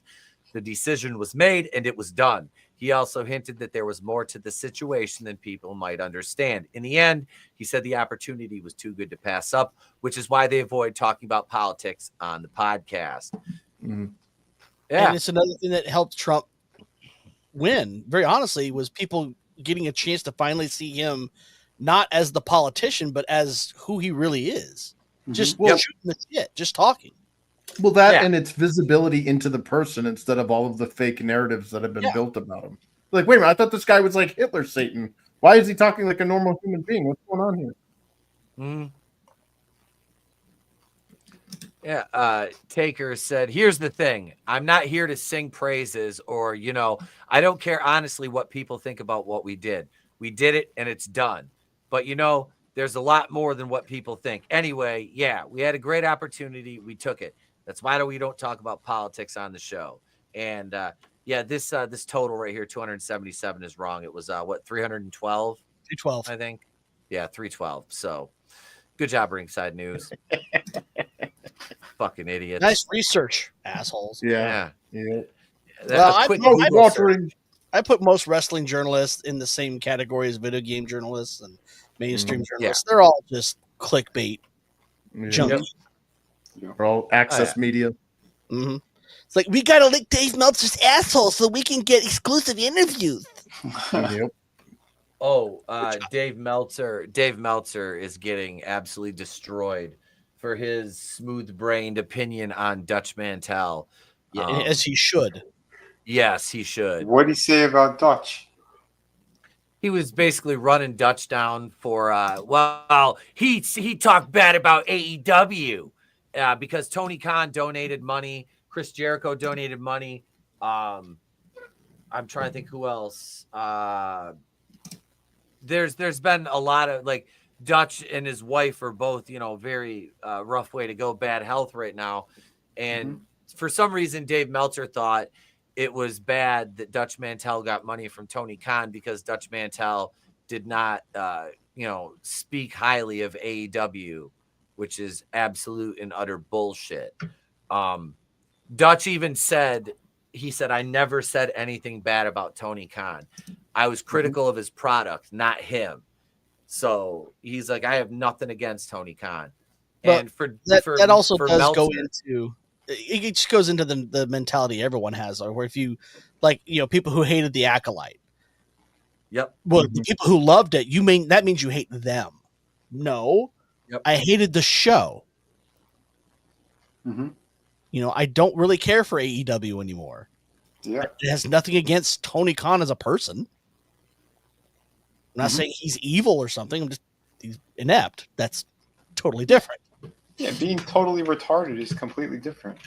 The decision was made and it was done. He also hinted that there was more to the situation than people might understand. In the end, he said the opportunity was too good to pass up, which is why they avoid talking about politics on the podcast. Mm-hmm. Yeah. And it's another thing that helped Trump win, very honestly, was people getting a chance to finally see him not as the politician, but as who he really is. Just shooting the shit, just talking. Well, and its visibility into the person instead of all of the fake narratives that have been built about him. Like, wait a minute, I thought this guy was like Hitler Satan. Why is he talking like a normal human being? What's going on here? Yeah, Taker said, here's the thing. I'm not here to sing praises or, I don't care honestly what people think about what we did. We did it and it's done. But, there's a lot more than what people think. Anyway, we had a great opportunity. We took it. That's why we don't talk about politics on the show. And this total right here, 277 is wrong. It was 312? 312, I think. Yeah, 312. So good job, Ringside News. Fucking idiots. Nice research, assholes. Yeah. Well, I put most wrestling journalists in the same category as video game journalists and mainstream journalists. They're all just clickbait junkies. They're all access media. Mm-hmm. It's like, we got to lick Dave Meltzer's asshole so we can get exclusive interviews. Dave Meltzer is getting absolutely destroyed for his smooth-brained opinion on Dutch Mantel. As he should. Yes, he should. What did he say about Dutch? He was basically running Dutch down for he talked bad about AEW because Tony Khan donated money, Chris Jericho donated money. I'm trying to think who else. There's been a lot of Dutch and his wife are both, very rough way to go, bad health right now. And for some reason, Dave Meltzer thought it was bad that Dutch Mantel got money from Tony Khan because Dutch Mantel did not, speak highly of AEW, which is absolute and utter bullshit. Dutch even said, I never said anything bad about Tony Khan. I was critical of his product, not him. So he's like, I have nothing against Tony Khan. But and for that also does Meltzer, go into it just goes into the mentality everyone has, or where if you people who hated the Acolyte, Yep. Well, the people who loved it, that means you hate them. No, Yep. I hated the show. Mm-hmm. You know, I don't really care for AEW anymore. Yeah. It has nothing against Tony Khan as a person. I'm not saying he's evil or something. He's inept. That's totally different. Yeah, being totally retarded is completely different.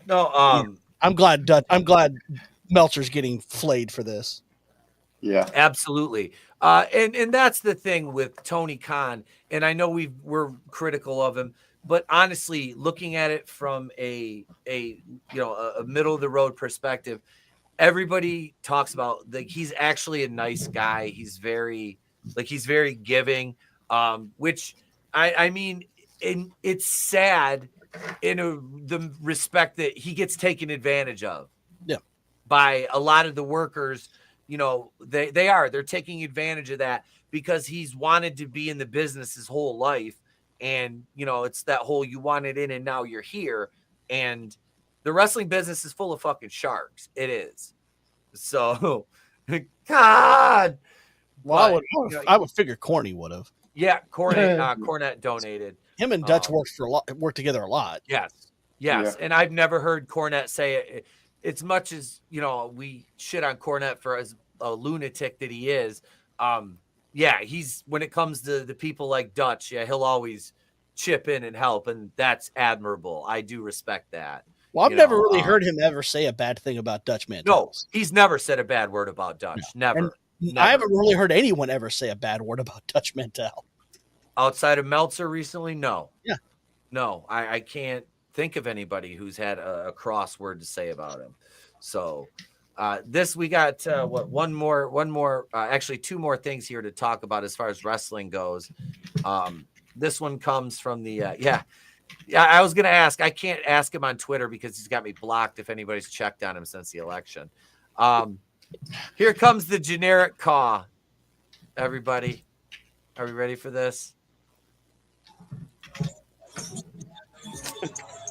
No, I'm glad Meltzer's getting flayed for this. Yeah, absolutely. And that's the thing with Tony Khan. And I know we're critical of him, but honestly, looking at it from a middle of the road perspective, everybody talks about he's actually a nice guy. He's very giving. Which I mean, it's sad in the respect that he gets taken advantage of. Yeah. By a lot of the workers. You know, they're taking advantage of that because he's wanted to be in the business his whole life. And, you know, it's that whole you wanted in and now you're here. And the wrestling business is full of fucking sharks. It is. So, God. Well, I would figure Corny would have. Yeah, Cornette donated. Him and Dutch worked together a lot. Yes. Yeah. And I've never heard Cornette say it. As much as, you know, we shit on Cornette for as a lunatic that he is. He's when it comes to the people like Dutch, he'll always chip in and help. And that's admirable. I do respect that. Well, I've never really heard him ever say a bad thing about Dutch Mantell. No, he's never said a bad word about Dutch. No. Never. I haven't really heard anyone ever say a bad word about Dutch Mantell. Outside of Meltzer recently, no. Yeah. No, I can't think of anybody who's had a crossword to say about him. So we got one more actually two more things here to talk about as far as wrestling goes. This one comes from the I was gonna ask. I can't ask him on Twitter because he's got me blocked if anybody's checked on him since the election. Here comes the generic caw. Everybody, are we ready for this?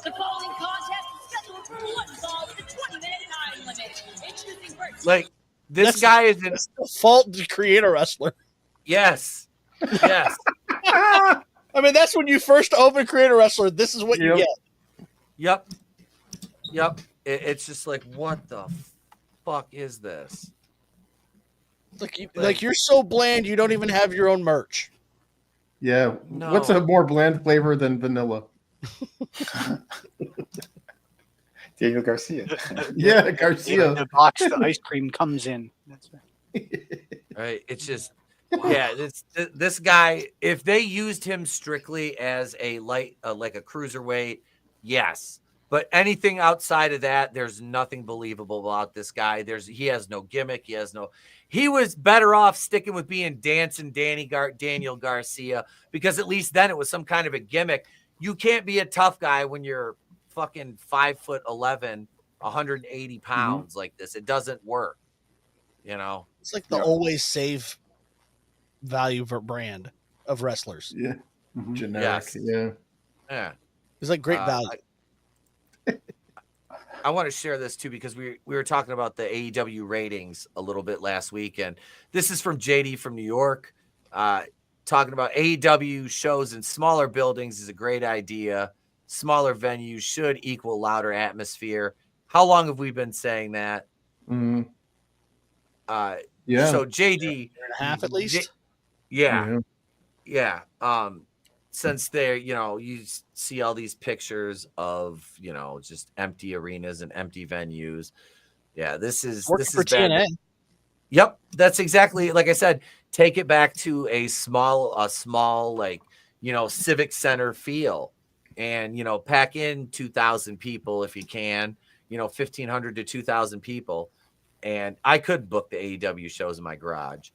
The following contest is scheduled for one ball with a 20-minute time limit. Introducing first. Like this guy is an fault to create a wrestler. Yes. I mean, that's when you first open create a wrestler. This is what you get. Yep. It's just like, what the fuck is this? Like you're so bland, you don't even have your own merch. Yeah. No. What's a more bland flavor than vanilla? Daniel Garcia. Yeah, Garcia. The box the ice cream comes in. That's Right. It's just, this guy, if they used him strictly as a light, like a cruiserweight, yes. But anything outside of that, there's nothing believable about this guy. He has no gimmick. He was better off sticking with being dancing Daniel Garcia, because at least then it was some kind of a gimmick. You can't be a tough guy when you're fucking 5'11", 180 pounds like this. It doesn't work. You know, it's like the always save value for brand of wrestlers. Yeah. Generic. Yes. Yeah. It's like great value. I want to share this too, because we were talking about the AEW ratings a little bit last week, and this is from JD from New York, talking about AEW shows in smaller buildings is a great idea. Smaller venues should equal louder atmosphere. How long have we been saying that? Yeah. So JD, year and a half at least. Yeah. Since they're, you see all these pictures of, just empty arenas and empty venues. Yeah, this is for bad. TNA. Yep, that's exactly, like I said, take it back to a small like, civic center feel, and, pack in 2,000 people if you can, 1,500 to 2,000 people. And I could book the AEW shows in my garage.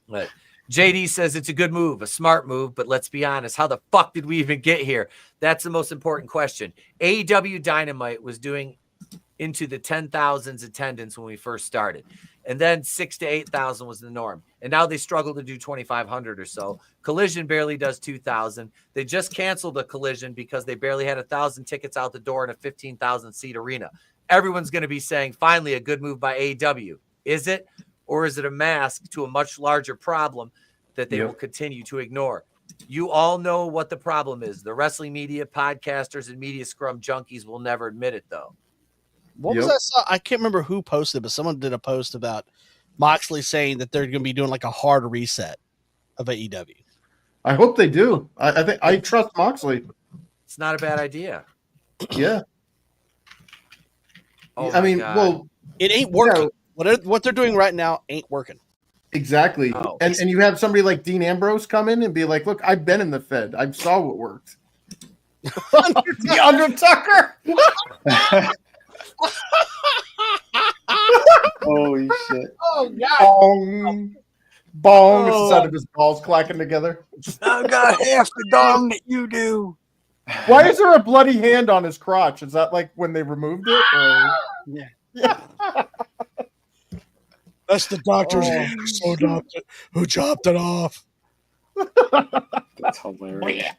But JD says it's a good move, a smart move, but let's be honest, how the fuck did we even get here? That's the most important question. AEW Dynamite was doing into the 10,000s attendance when we first started. And then 6,000 to 8,000 was the norm. And now they struggle to do 2,500 or so. Collision barely does 2,000. They just canceled a Collision because they barely had 1,000 tickets out the door in a 15,000 seat arena. Everyone's going to be saying, finally, a good move by AEW. Is it? Or is it a mask to a much larger problem that they will continue to ignore? You all know what the problem is. The wrestling media, podcasters, and media scrum junkies will never admit it, though. What was that? I can't remember who posted, but someone did a post about Moxley saying that they're going to be doing like a hard reset of AEW. I hope they do. I think I trust Moxley. It's not a bad idea. Yeah. Oh I mean, God. well, it ain't working. What they're doing right now ain't working. Exactly. Oh. And you have somebody like Dean Ambrose come in and be like, look, I've been in the Fed. I saw what worked. The Undertaker. Holy shit. Oh, God. Bong. Bong. The sound of his balls clacking together. I got half the dong that you do. Why is there a bloody hand on his crotch? Is that like when they removed it? Or... Yeah. That's the doctor's who chopped it off. That's hilarious.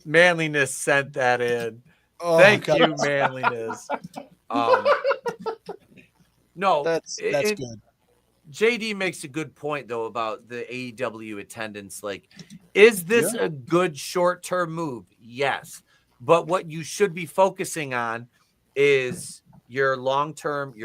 Manliness sent that in. Oh, Thank God. you, Manliness. No, that's good. JD makes a good point though about the AEW attendance. Like, is this a good short-term move? Yes, but what you should be focusing on is your long-term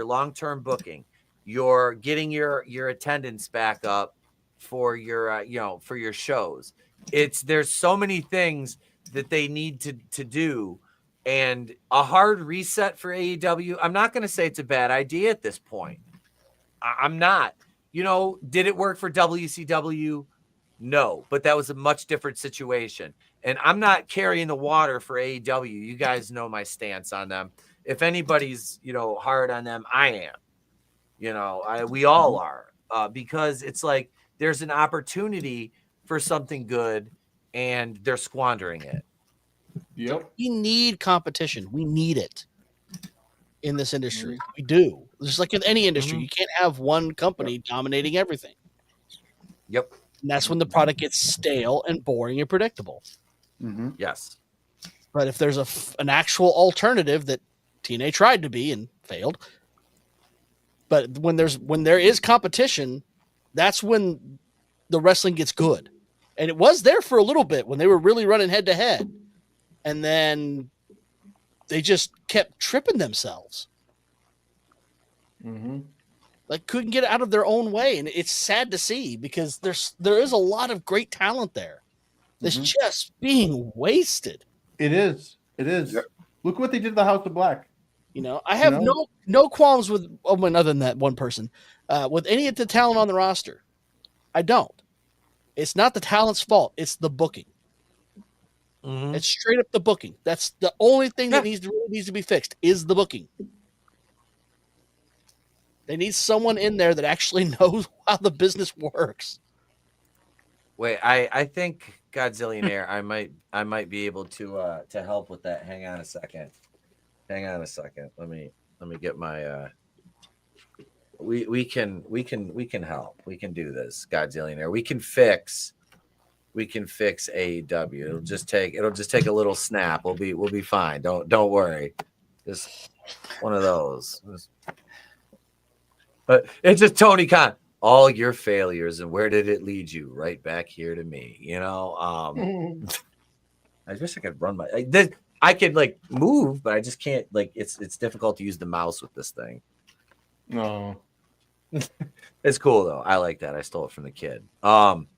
booking. You're getting your attendance back up for your for your shows. There's so many things that they need to do, and a hard reset for AEW. I'm not going to say it's a bad idea at this point. I'm not. Did it work for WCW? No, but that was a much different situation. And I'm not carrying the water for AEW. You guys know my stance on them. If anybody's, hard on them, I am. We all are, because it's like there's an opportunity for something good, and they're squandering it. Yep. We need competition. We need it in this industry. We do. Just like in any industry, you can't have one company dominating everything. Yep. And that's when the product gets stale and boring and predictable. Mm-hmm. Yes. But if there's an actual alternative that TNA tried to be and failed, but when there is competition, that's when the wrestling gets good. And it was there for a little bit when they were really running head to head. And then they just kept tripping themselves. Mm-hmm. Like, couldn't get out of their own way. And it's sad to see because there is a lot of great talent there that's just being wasted. It is. Yep. Look what they did to the House of Black. I have no qualms with, other than that one person, with any of the talent on the roster. I don't. It's not the talent's fault. It's the booking. Mm-hmm. It's straight up the booking. That's the only thing that needs to be fixed is the booking. They need someone in there that actually knows how the business works. Wait, I think Godzillionaire, I might be able to help with that. Hang on a second. Let me get my we can help. We can do this, Godzillionaire. We can fix AEW. It'll just take a little snap. We'll be fine. Don't worry. Just one of those. But it's just Tony Khan. All your failures, and where did it lead you? Right back here to me. I wish I could run I could move, but I just can't. It's difficult to use the mouse with this thing. No. It's cool though. I like that. I stole it from the kid. AEW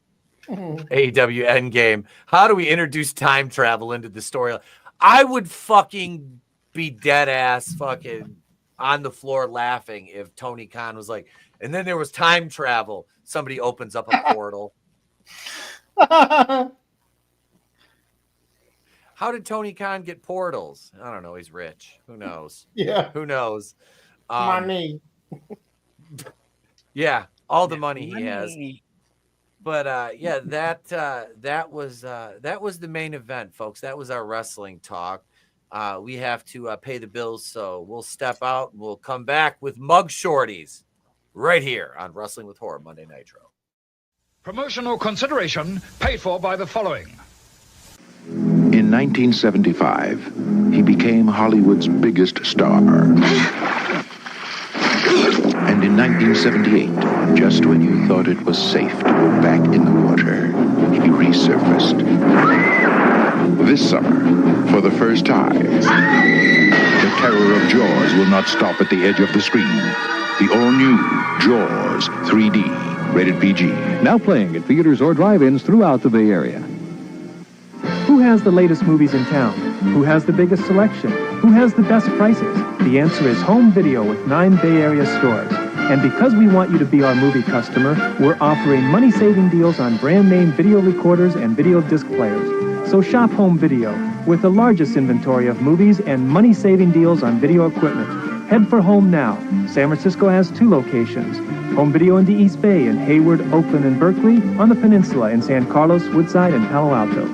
Endgame. How do we introduce time travel into the story? I would fucking be dead ass fucking on the floor laughing if Tony Khan was like, and then there was time travel. Somebody opens up a portal. How did Tony Khan get portals? I don't know. He's rich. Who knows? Yeah. Who knows? Money. Yeah, all the money he has. But that was the main event, folks. That was our wrestling talk. we have to pay the bills, so we'll step out. We'll come back with Mug Shorties right here on Wrestling with Horror Monday Nitro. Promotional consideration paid for by the following. In 1975, he became Hollywood's biggest star. And in 1978, just when you thought it was safe to go back in the water, he resurfaced. This summer, for the first time, the terror of Jaws will not stop at the edge of the screen. The all-new Jaws 3D, rated PG. Now playing at theaters or drive-ins throughout the Bay Area. Who has the latest movies in town? Who has the biggest selection? Who has the best prices? The answer is Home Video with 9 Bay Area stores. And because we want you to be our movie customer, we're offering money-saving deals on brand-name video recorders and video disc players. So shop Home Video with the largest inventory of movies and money-saving deals on video equipment. Head for home now. San Francisco has 2 locations. Home Video in the East Bay in Hayward, Oakland, and Berkeley, on the peninsula in San Carlos, Woodside, and Palo Alto.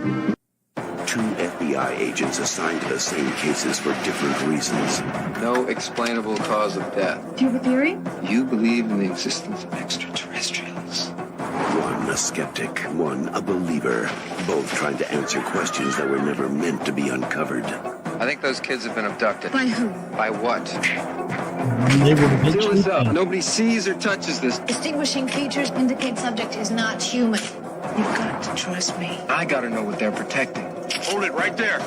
2 FBI agents assigned to the same cases for different reasons. No explainable cause of death. Do you have a theory? You believe in the existence of extraterrestrials. One a skeptic, one a believer. Both trying to answer questions that were never meant to be uncovered. I think those kids have been abducted. By who? By what? They will eventually Seal this up. Nobody sees or touches this. Distinguishing features indicate subject is not human. You've got to trust me. I gotta know what they're protecting. Hold it right there.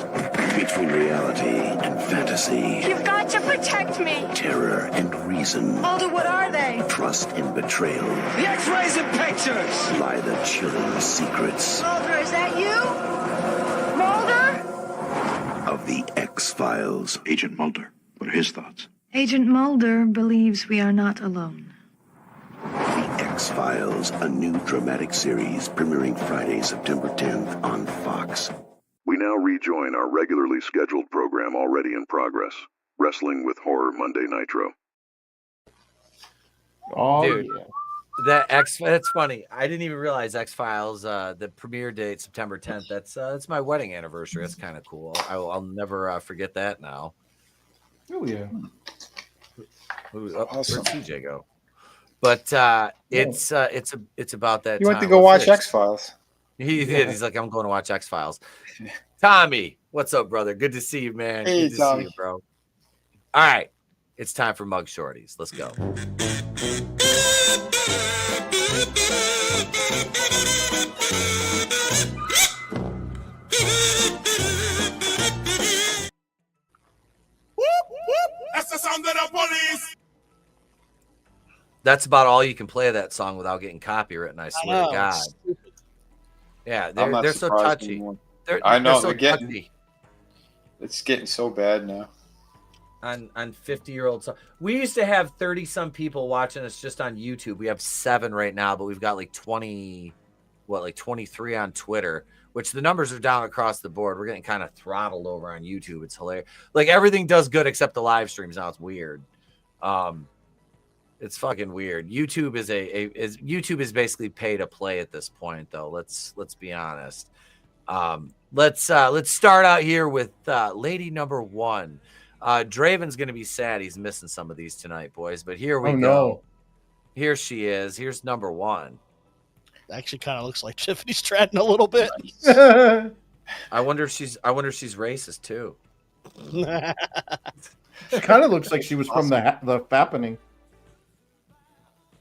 Between reality and fantasy. You've got to protect me. Terror and reason. Mulder, what are they? Trust and betrayal. The X-rays and pictures! Lie the chilling secrets. Mulder, is that you? Mulder? Of the X-Files. Agent Mulder, what are his thoughts? Agent Mulder believes we are not alone. The X-Files, a new dramatic series premiering Friday, September 10th on Fox. We now rejoin our regularly scheduled program already in progress, Wrestling with Horror Monday Nitro. Oh, Dude, yeah. that's funny. I didn't even realize X-Files, the premiere date, September 10th. That's my wedding anniversary. That's kind of cool. I'll never forget that now. Oh, yeah. Where'd CJ go? But it's about that. You went to time. go What's watch this? X-Files. He did. He's like, I'm going to watch X-Files. Tommy, what's up, brother? Good to see you, man. Hey, Good to Tommy. see you, bro. All right. It's time for Mug Shorties. Let's go. That's the sound of the police. That's about all you can play of that song without getting copywritten, I swear to God. Yeah, I'm not they're so surprised touchy. anymore. They're so they're getting. touchy It's getting so bad now. on 50-year-old songs. We used to have 30-some people watching us just on YouTube. We have 7 right now, but we've got like 23 on Twitter, which the numbers are down across the board. We're getting kind of throttled over on YouTube. It's hilarious. Like everything does good except the live streams now. It's weird. It's fucking weird. YouTube is basically pay to play at this point, though. Let's be honest. Let's start out here with lady number 1. Draven's gonna be sad he's missing some of these tonight, boys. But here we go. No. Here she is. Here's number 1. Actually, kind of looks like Tiffany Stratton a little bit. I wonder if she's racist too. She kind of looks like she was from the Fappening.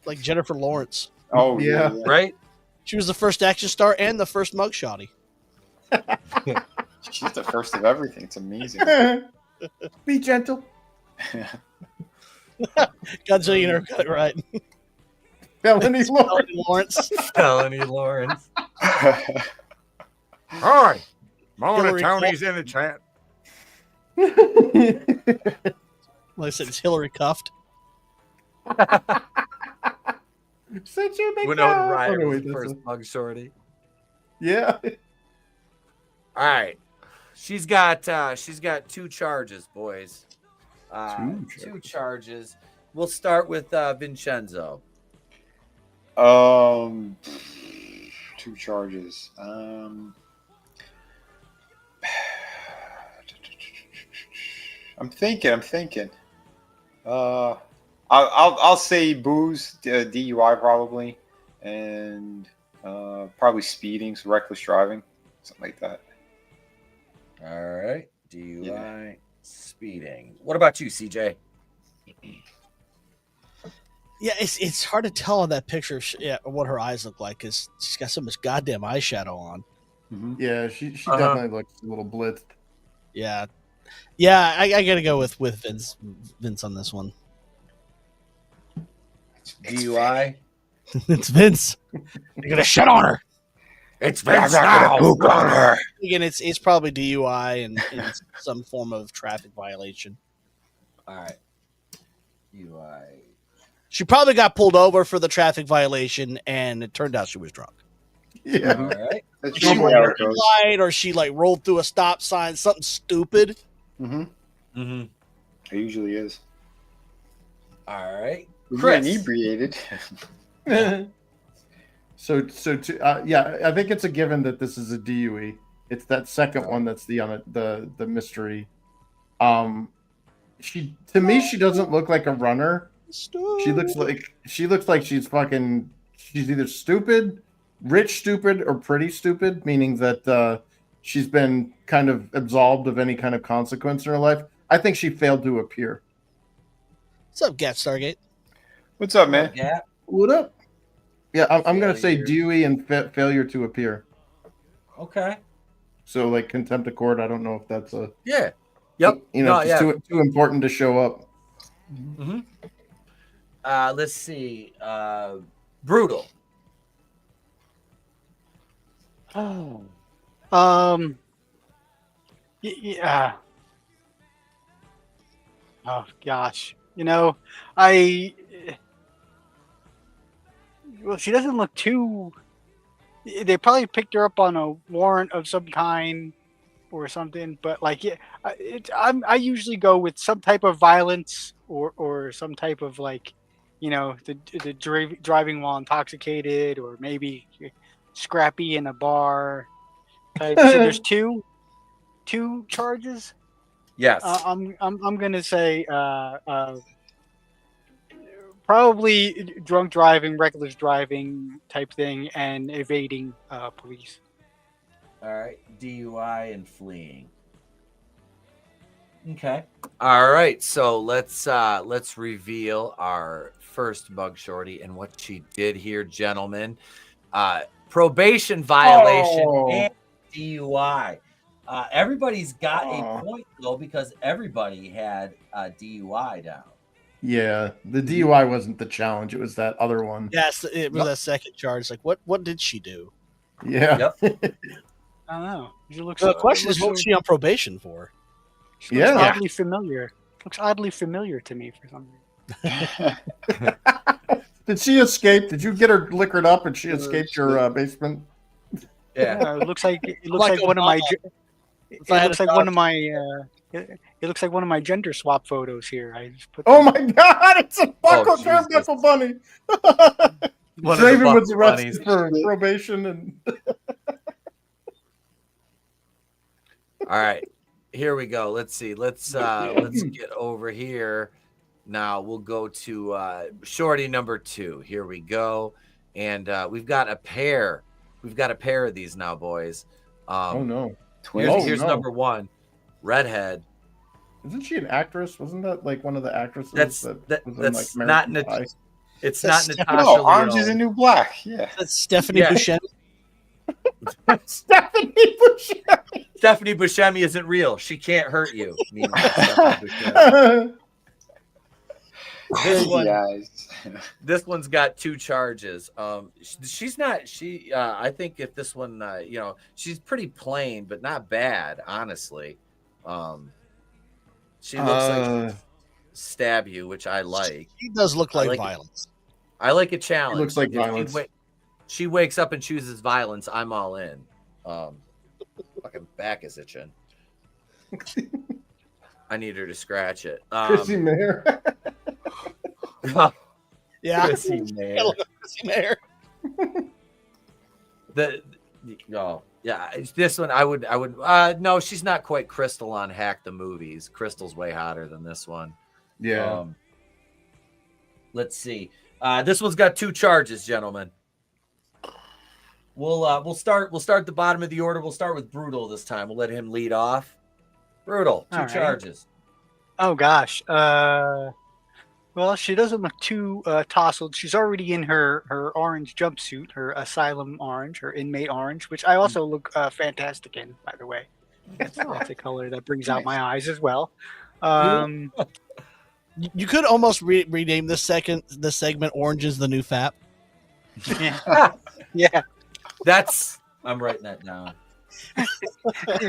Like Jennifer Lawrence. Oh, yeah. Right? She was the first action star and the first mugshotty. She's the first of everything. It's amazing. Be gentle. Godzilla haircut, right? Melanie Lawrence. Melanie Lawrence. Hi, Hillary monoTony's in the chat. Like I said, it's Hillary cuffed. Since you make Winona Ryder no, was wait, the that's first mug shorty. Yeah. All right. She's got 2 charges, boys. 2 charges. We'll start with Vincenzo. 2 charges. I'm thinking. I'll say booze, DUI probably, and probably speeding, so reckless driving, something like that. All right, DUI, speeding. What about you, CJ? Yeah, it's hard to tell on that picture what her eyes look like because she's got so much goddamn eyeshadow on. Yeah, she definitely looks a little blitzed. Yeah, I gotta go with Vince on this one. DUI. It's Vince. You're gonna shit on her. It's Vince now. Poop on her. Again, it's probably DUI and some form of traffic violation. All right, DUI. She probably got pulled over for the traffic violation, and it turned out she was drunk. Yeah. All right. That's She usually how it goes. lied, or she like rolled through a stop sign, something stupid. It usually is. All right. Chris. Inebriated. So I think it's a given that this is a DUE. It's that second one that's the mystery. She doesn't look like a runner. She looks like she's either stupid, rich stupid, or pretty stupid, meaning that she's been kind of absolved of any kind of consequence in her life. I think she failed to appear. What's up, Gat Stargate? What's up, man? Yeah. What up? Yeah, I'm going to say Dewey and failure to appear. Okay. So, like, contempt of court, I don't know if that's a... Yeah. Yep. It's too important to show up. Mm-hmm. Let's see. Brutal. Oh. Yeah. Oh gosh. Well, she doesn't look too. They probably picked her up on a warrant of some kind or something, but like, I usually go with some type of violence or some type of like, the driving while intoxicated, or maybe scrappy in a bar type. So there's two charges. Yes. I'm gonna say probably drunk driving, reckless driving type thing, and evading police. All right, DUI and fleeing. Okay. All right, so let's reveal our first bug shorty and what she did here, gentlemen. Probation violation and DUI. Everybody's got a point though, because everybody had a DUI down. Yeah, the DUI wasn't the challenge; it was that other one. Yes, it was that second charge. Like, what did she do? Yeah. Yep. I don't know. The question is, what was she on probation for? She looks oddly familiar. Looks oddly familiar to me for some reason. Did she escape? Did you get her liquored up and she escaped your basement? Yeah, it looks like one of my. It looks like one of my. It looks like one of my gender swap photos here. I just put. Oh my God! It's a buckle turnbuckle bunny. Draven was arrested for probation and. All right, here we go. Let's see. Let's get over here. Now we'll go to shorty number 2. Here we go, and we've got a pair. We've got a pair of these now, boys. Oh no! Here's number 1, redhead. Isn't she an actress? Wasn't that like one of the actresses? That's not. It's not Natasha. No, Orange is the New Black. Yeah, that's Stephanie Buscemi. Stephanie Buscemi. Stephanie Buscemi isn't real. She can't hurt you. This one's got 2 charges. She's not. I think if this one, she's pretty plain, but not bad, honestly. She looks like stab you, which I like. She does look like violence. I like a challenge. Looks like violence. She wakes up and chooses violence. I'm all in. Fucking back is itching. I need her to scratch it. Chrissy Mayer. Yeah. Chrissy Mayer. Chrissy Mayer. No, yeah, this one I would. No, she's not quite Crystal on Hack the Movies. Crystal's way hotter than this one. Yeah. Let's see. This one's got 2 charges, gentlemen. We'll start the bottom of the order. We'll start with Brutal this time. We'll let him lead off. Brutal, 2 All right. charges. Oh gosh. Well, she doesn't look too tousled. She's already in her orange jumpsuit, her asylum orange, her inmate orange, which I also look fantastic in, by the way. That's a color that brings out my eyes as well. You could almost rename this segment "Orange is the New Fap." Yeah. I'm writing that down.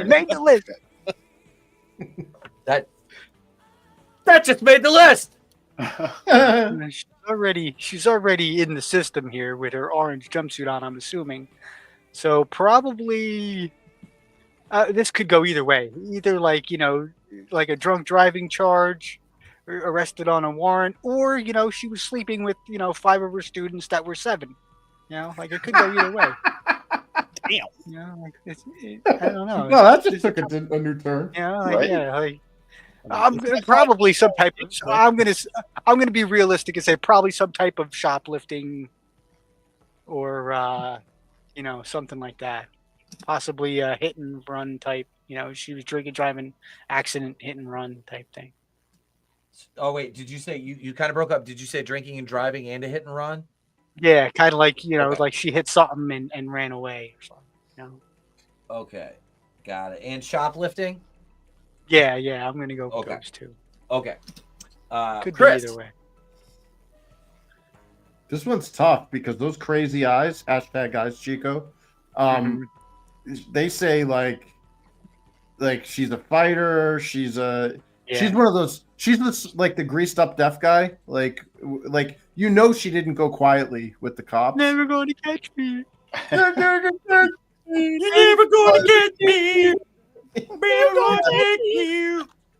Make the list. That just made the list. She's already in the system here with her orange jumpsuit on, I'm assuming. So probably this could go either way. Either like a drunk driving charge, or arrested on a warrant, or she was sleeping with 5 of her students that were 7. Like it could go either way. Damn. I don't know. No, that just took a new turn. I'm probably some type of. I'm gonna be realistic and say probably some type of shoplifting, or something like that. Possibly a hit and run type. She was drinking, driving, accident, hit and run type thing. Oh wait, did you say you kind of broke up? Did you say drinking and driving and a hit and run? Yeah, kind of like like she hit something and ran away or something. Okay, got it. And shoplifting. Yeah, I'm gonna go with those 2. Okay. Could Chris. be either way. This one's tough because those crazy eyes, #eyes Chico. They say like she's a fighter. She's one of those. She's like the greased up deaf guy. Like she didn't go quietly with the cops. Never going to catch me. You're never going to get me.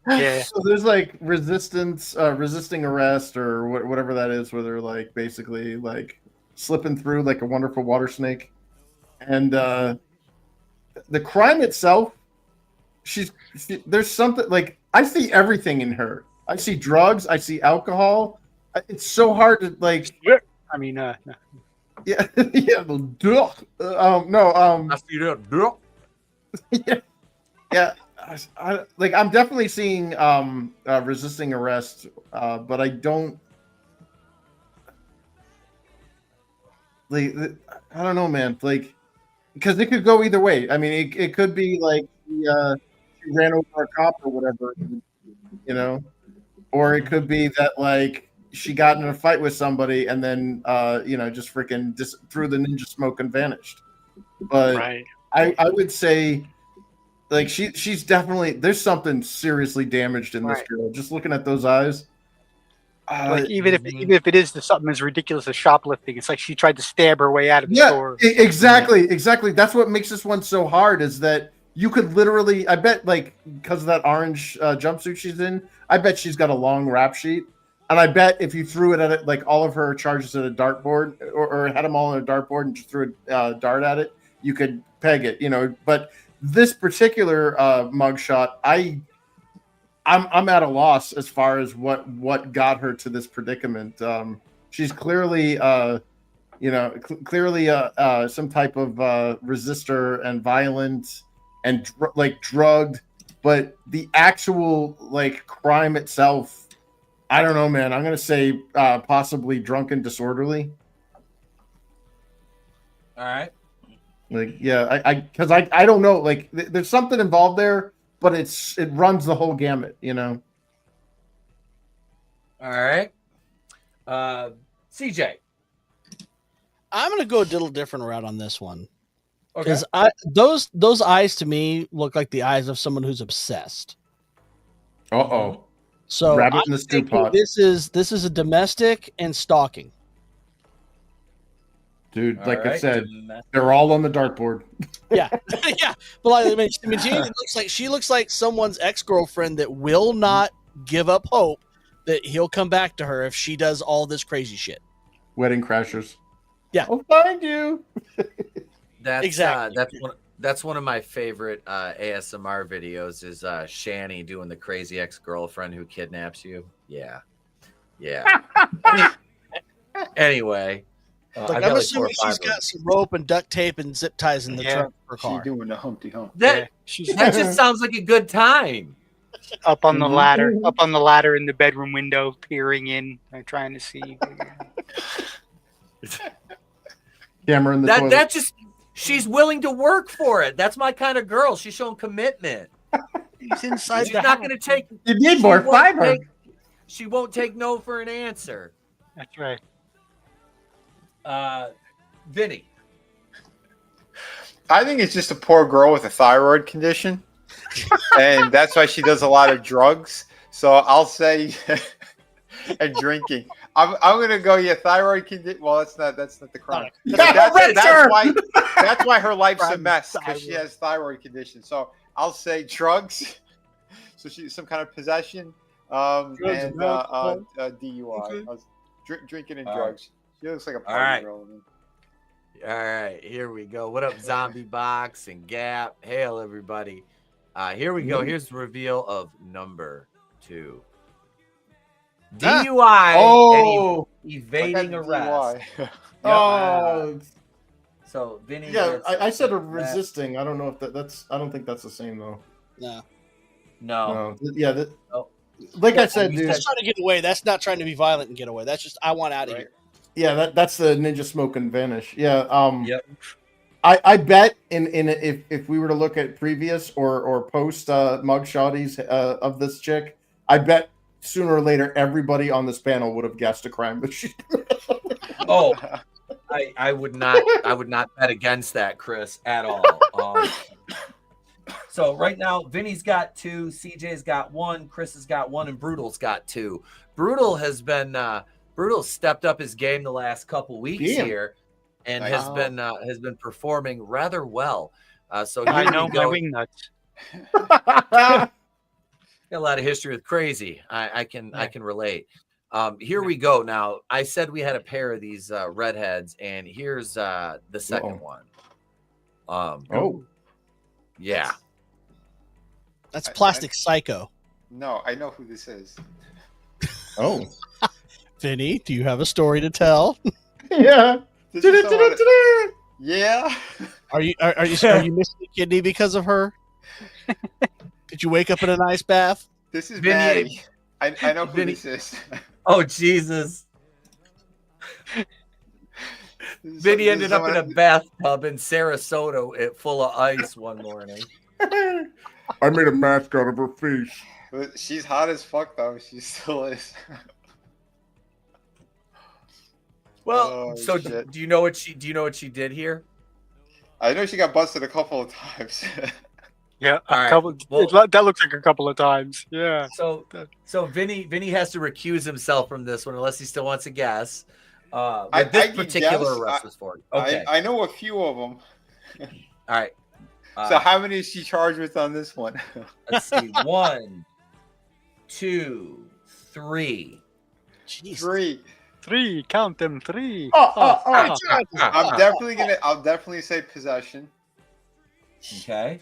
Yeah. So there's like resisting arrest or whatever that is, where they're like basically like slipping through like a wonderful water snake, and the crime itself, there's something like I see everything in her. I see drugs. I see alcohol. It's so hard to like. I mean, yeah, yeah. No. I see that. Yeah. I'm definitely seeing resisting arrest, but I don't I don't know, man. Like, because it could go either way. I mean, it could be like she ran over a cop or whatever, or it could be that like she got in a fight with somebody and then just freaking threw the ninja smoke and vanished. But right. I would say. Like she's definitely there's something seriously damaged in this girl. Just looking at those eyes. Like even if it is something as ridiculous as shoplifting, it's like she tried to stab her way out of the store. Exactly. That's what makes this one so hard. Is that you could literally, I bet, like because of that orange jumpsuit she's in, I bet she's got a long rap sheet, and I bet if you threw it at it, like all of her charges at a dartboard, or had them all on a dartboard and just threw a dart at it, you could peg it. But this particular mugshot, I'm at a loss as far as what got her to this predicament. She's clearly, some type of resistor and violent and drugged, but the actual like crime itself, I don't know, man. I'm gonna say possibly drunk and disorderly. All right. Like, yeah, because I don't know. Like, there's something involved there, but it runs the whole gamut, All right. CJ. I'm going to go a little different route on this one. Okay. Because those eyes to me look like the eyes of someone who's obsessed. Uh-oh. So Rabbit in the stew pot. This is a domestic and stalking. Dude, I said, they're all on the dartboard. Yeah, yeah. But I mean, she looks like someone's ex-girlfriend that will not give up hope that he'll come back to her if she does all this crazy shit. Wedding Crashers. Yeah, I'll find you. That's Exactly. that's one of my favorite ASMR videos is Shani doing the crazy ex-girlfriend who kidnaps you. Yeah. Anyway, Like, I'm assuming she's got some rope and duct tape and zip ties in the trunk of her car. She doing the Humpty Hump. That just sounds like a good time. Up on the ladder, in the bedroom window, peering in, trying to see. Camera in the toilet. That just she's willing to work for it. That's my kind of girl. She's showing commitment. He's inside. She's not going to take. You need more fiber. She won't take no for an answer. That's right. Vinny. I think it's just a poor girl with a thyroid condition, and that's why she does a lot of drugs. So I'll say, and drinking. I'm gonna go. Yeah, thyroid condition. Well, that's not the crime. That's why her life's a mess, because she has thyroid condition. So I'll say drugs. So she's some kind of possession, and DUI. Drinking and drugs. She looks like a party girl. All right, here we go. What up, Zombie Box and Gap? Hail, everybody. Here we go. Here's the reveal of number 2. DUI and evading arrest. Oh. So, Vinny. Yeah, I said resisting. I don't know if that's. I don't think that's the same though. No. Yeah. Like I said, dude. That's trying to get away. That's not trying to be violent and get away. That's just I want out of here. Yeah, that's the ninja smoke and vanish. Yeah. Yep. I bet if we were to look at previous or post mugshotties of this chick, I bet sooner or later everybody on this panel would have guessed a crime that she. Oh, I would not bet against that, Chris, at all. So right now, Vinny's got 2, CJ's got 1, Chris has got 1, and Brutal's got 2. Brutal has been Brutal stepped up his game the last couple weeks here, and has been performing rather well. So here I know we go. my wing nuts. Got a lot of history with crazy. I can relate. Here we go. Now I said we had a pair of these redheads, and here's the second one. Yeah. That's Plastic Psycho. No, I know who this is. Oh. Vinny, do you have a story to tell? Yeah. Yeah. Are you missing a kidney because of her? Did you wake up in an ice bath? This is Vinny. I know who this is. Oh Jesus. Vinny ended up in a bathtub in Sarasota full of ice one morning. I made a mask out of her face. She's hot as fuck, though. She still is. Well, do you know what she did here? I know she got busted a couple of times. Yeah, All right. that looks like a couple of times. Yeah. So Vinny has to recuse himself from this one unless he still wants to guess. This particular arrest was for. Okay. I know a few of them. All right. So how many is she charged with on this one? Let's see. 1, 2, 3. Jeez. 3. Count them. 3. I'll definitely say possession. Okay.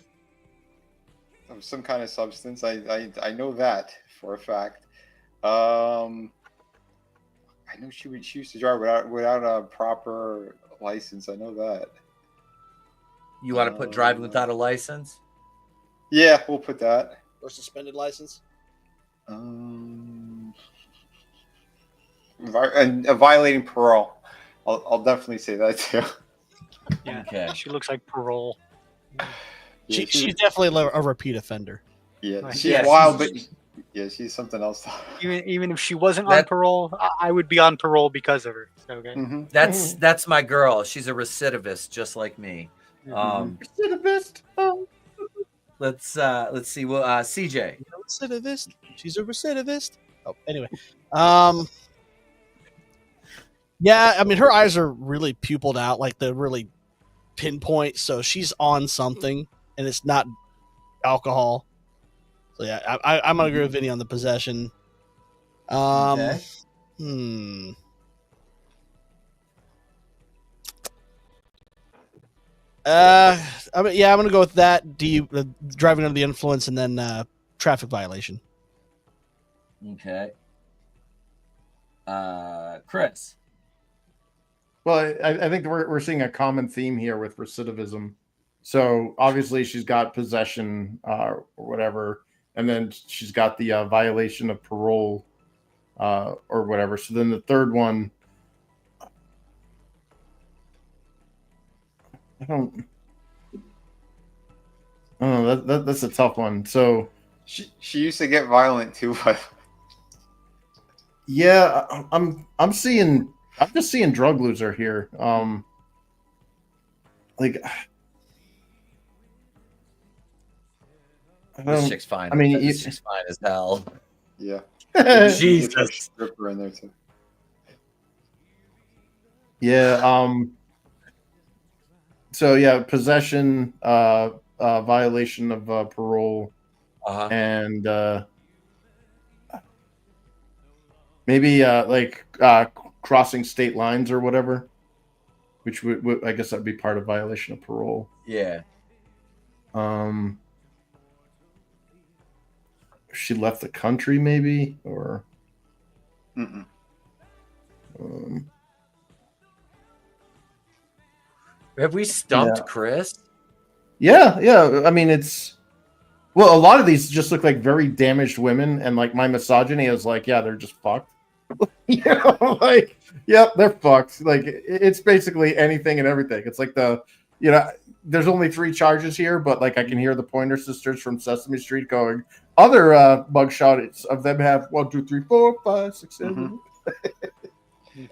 Of some kind of substance. I know that for a fact. I know she used to drive without a proper license. I know that. You want to put driving without a license? Yeah, we'll put that. Or suspended license? And violating parole. I'll definitely say that too. Yeah. Okay. She looks like parole. Yeah, she's definitely a repeat offender. Yeah, she's wild, but she's something else. Even if she wasn't on parole, I would be on parole because of her. Okay. Mm-hmm. That's my girl. She's a recidivist, just like me. Recidivist. Let's see. Well, CJ. Recidivist. She's a recidivist. Oh, anyway. Yeah, I mean, her eyes are really pupiled out, like they're really pinpoint. So she's on something, and it's not alcohol. So yeah, I'm gonna agree with Vinny on the possession. Okay. I'm gonna go with that. Driving under the influence, and then traffic violation. Okay. Chris. Well, I think we're seeing a common theme here with recidivism. So obviously she's got possession or whatever, and then she's got the violation of parole or whatever. So then the third one, I don't know. That's a tough one. So she used to get violent too, but yeah, I'm just seeing drug loser here. This chick's fine. I mean, this chick's fine as hell. Yeah. Jesus. Stripper in there too. Yeah. So yeah, possession, violation of parole, and maybe crossing state lines or whatever, which would I guess that'd be part of violation of parole. Yeah. She left the country, maybe, or. Have we stumped Chris? Yeah. I mean, a lot of these just look like very damaged women, and like my misogyny is like, yeah, they're just fucked. Yep, they're fucked. Like it's basically anything and everything. It's like there's only 3 charges here, but like I can hear the Pointer Sisters from Sesame Street going. Other mugshots of them have 1, 2, 3, 4, 5, 6, 7.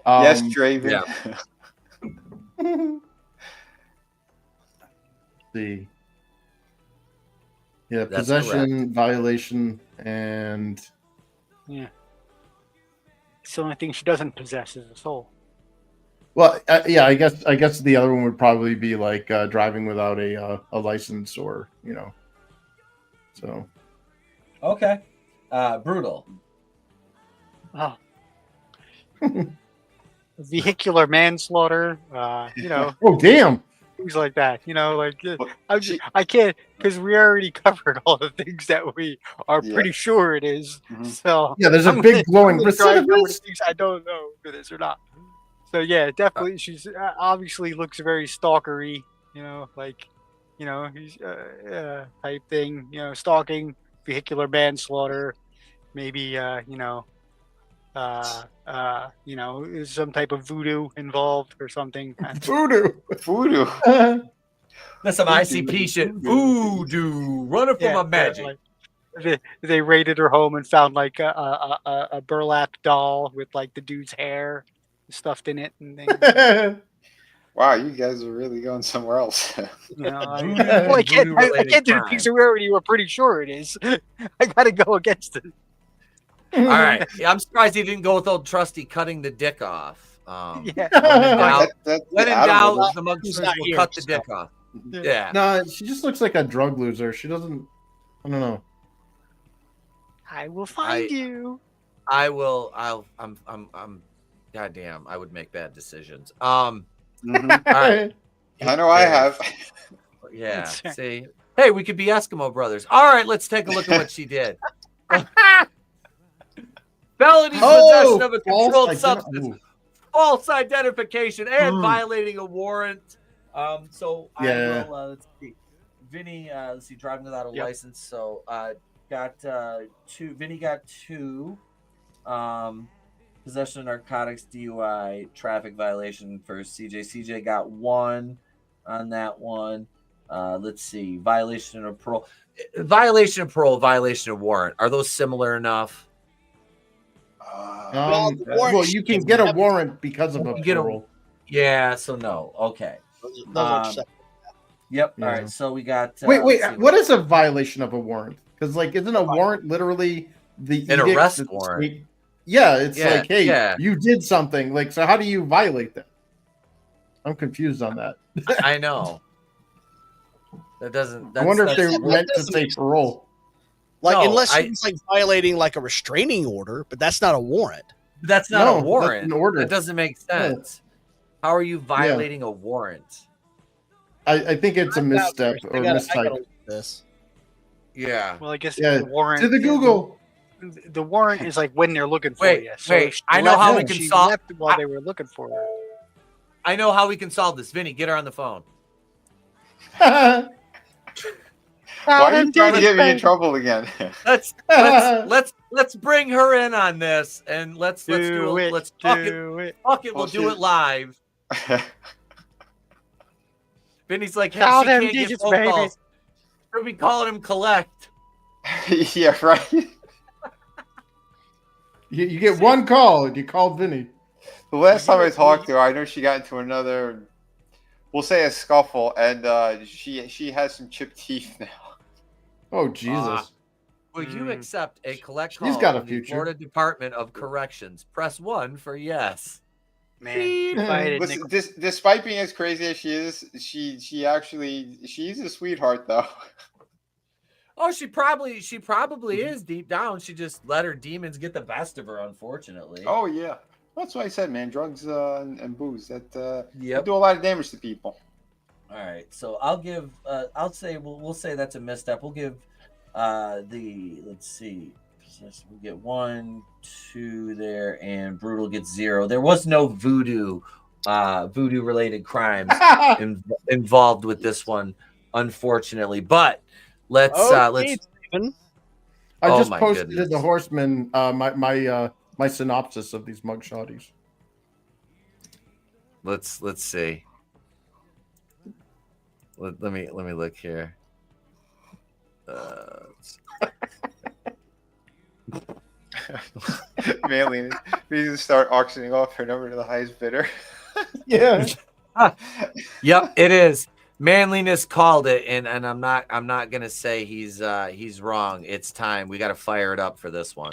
Yes, Draven. Yeah. See. Yeah, That's possession, violation, and yeah. It's the only thing she doesn't possess is a soul. well, yeah, I guess the other one would probably be like driving without a license, or so. Okay. Brutal. Oh. Vehicular manslaughter. Oh damn. Things like that. I can't because we already covered all the things that we are pretty sure it is. So Yeah, there's a big glowing recidivist. recidivist. Things I don't know if it is or not. So yeah, definitely, she's obviously looks very stalkery. He's type thing. Stalking, vehicular manslaughter, maybe is some type of voodoo involved or something. Voodoo. That's some ICP shit. Voodoo. Running from a magic. They raided her home and found like a burlap doll with like the dude's hair stuffed in it and things. Wow, you guys are really going somewhere else. I can't do the things that we already were pretty sure it is. I got to go against it. All right. Yeah, I'm surprised he didn't go with old trusty cutting the dick off. When in doubt, the muggers will cut the dick off. Yeah. No, she just looks like a drug loser. She doesn't. I don't know. I will find you. I will. I'm. Goddamn, I would make bad decisions. All right. I know I have. Yeah. See. Hey, we could be Eskimo brothers. All right, let's take a look at what she did. Felony possession of a controlled substance, false identification, and violating a warrant. I will, let's see. Vinny, let's see, driving without a license. So got 2. Vinny got 2. Possession of narcotics, DUI, traffic violation for CJ. CJ got 1 on that one. Let's see, violation of parole. Violation of parole, violation of warrant. Are those similar enough? Well, you can get a warrant because of a parole. Yeah, so no. Okay. Yep. Yeah. All right. So we got. Wait. What is a violation of a warrant? Because isn't a warrant literally an arrest warrant? Yeah, it's you did something. Like, so how do you violate that? I'm confused on that. I know. That doesn't. I wonder if they meant to say parole. Unless it's like violating like a restraining order, but that's not a warrant. That's not a warrant. An order. That doesn't make sense. How are you violating a warrant? I think it's a misstep or mistype. This. Yeah. Well, I guess Yeah, the warrant to the Google. The warrant is like when they're looking for Wait, you. So wait, she I know left- how we can she solve- left while they were looking for her. I know how we can solve this. Vinny, get her on the phone. Why are you trying to get me in trouble again? Let's bring her in on this and let's do it. Let's fuck it. Fuck it. We'll do it live. Vinny's like, hey, Call she them can't get digits, phone baby. calls. We'll be calling him collect. Yeah, right. You get one call and you called Vinny. The last time I talked to her, I know she got into another, we'll say a scuffle, and she has some chipped teeth now. Oh Jesus! Will you accept a collect She's call got a from the future. Florida Department of Corrections? Press 1 for yes. Man, Listen, despite being as crazy as she is, she's a sweetheart though. Oh, she probably is deep down. She just let her demons get the best of her, unfortunately. Oh yeah, that's what I said, man. Drugs and booze that Yep. do a lot of damage to people. All right, so I'll give. I'll say we'll say that's a misstep. We'll give let's see. We get 1, 2 there, and Brutal gets 0. There was no voodoo related crimes involved with this one, unfortunately. But let's. Stephen. I Oh just my posted goodness. in the Horseman my synopsis of these mugshotties. Let's see. Let me look here. Manly, we need to start auctioning off her number to the highest bidder. Yeah. Yep, it is. Manliness called it, and I'm not gonna say he's wrong. It's time. We got to fire it up for this one.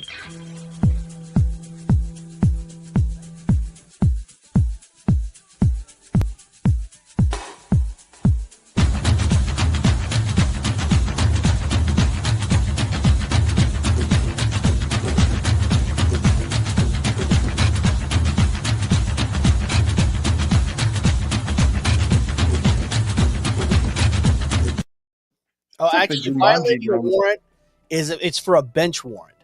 Oh, It's a actually, Jumanji violating a drone. warrant it's for a bench warrant.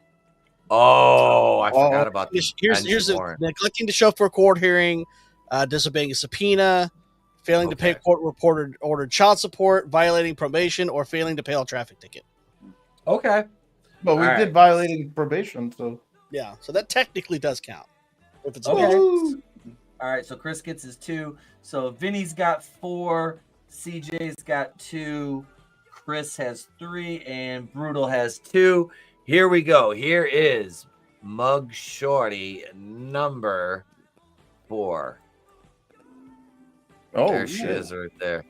Oh, I forgot about this. Here's neglecting to show for a court hearing, disobeying a subpoena, failing to pay court ordered child support, violating probation, or failing to pay a traffic ticket. Okay. But we All did right. violating probation, so Yeah, so that technically does count. If it's a Okay. bench. All right, so Chris gets his 2. So Vinny's got 4, CJ's got 2, Chris has 3, and Brutal has 2. Here we go. Here is Mug Shorty number 4. Oh, there she shit. is right there.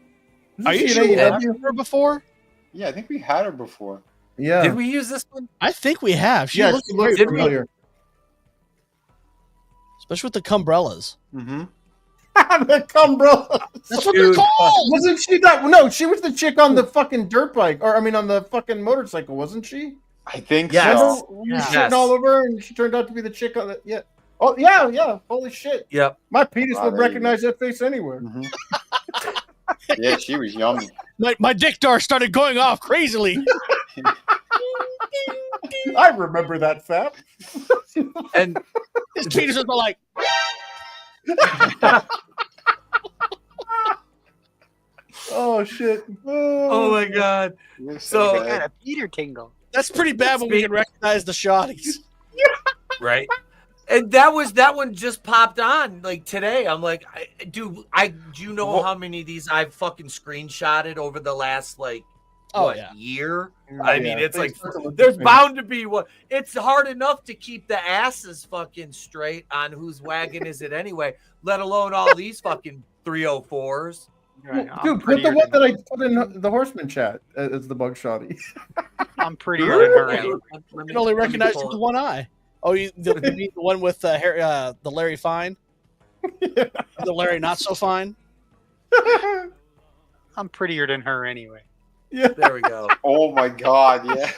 Are you sure we had her before? Yeah, I think we had her before. yeah. Did we use this one? I think we have. She Yeah, looks she looks very familiar. especially with the cumbrellas. Mm-hmm. The umbrella. That's what they're called. Wasn't she that? No, she was the chick on the fucking dirt bike, or I mean, on the fucking motorcycle, wasn't she? I think Yes. so. Remember we were Yes. shitting all over her, and she turned out to be the chick on the yeah. Oh yeah, yeah. Holy shit! Yep. My penis Oh, would there you recognize that face anywhere. Yeah, she was yummy. My dick dart started going off crazily. I remember that fap. And His penis was like, Oh shit! oh my god. So I got a Peter tingle. that's pretty bad when we can recognize the shotties. right. And that one just popped on like today. I'm like, do you know how many of these I've fucking screenshotted over the last like year? I mean, it's like there's bound to be one. It's hard enough to keep the asses fucking straight on whose wagon is it anyway, let alone all these fucking 304s. Dude, put the one that I put in the Horseman chat as the bug shotty. I'm pretty than her. You can only recognize with one eye. Oh, you mean the one with the Larry Fine? The Larry not so fine? I'm prettier than her anyway. Yeah. There we go. Oh my god, yeah.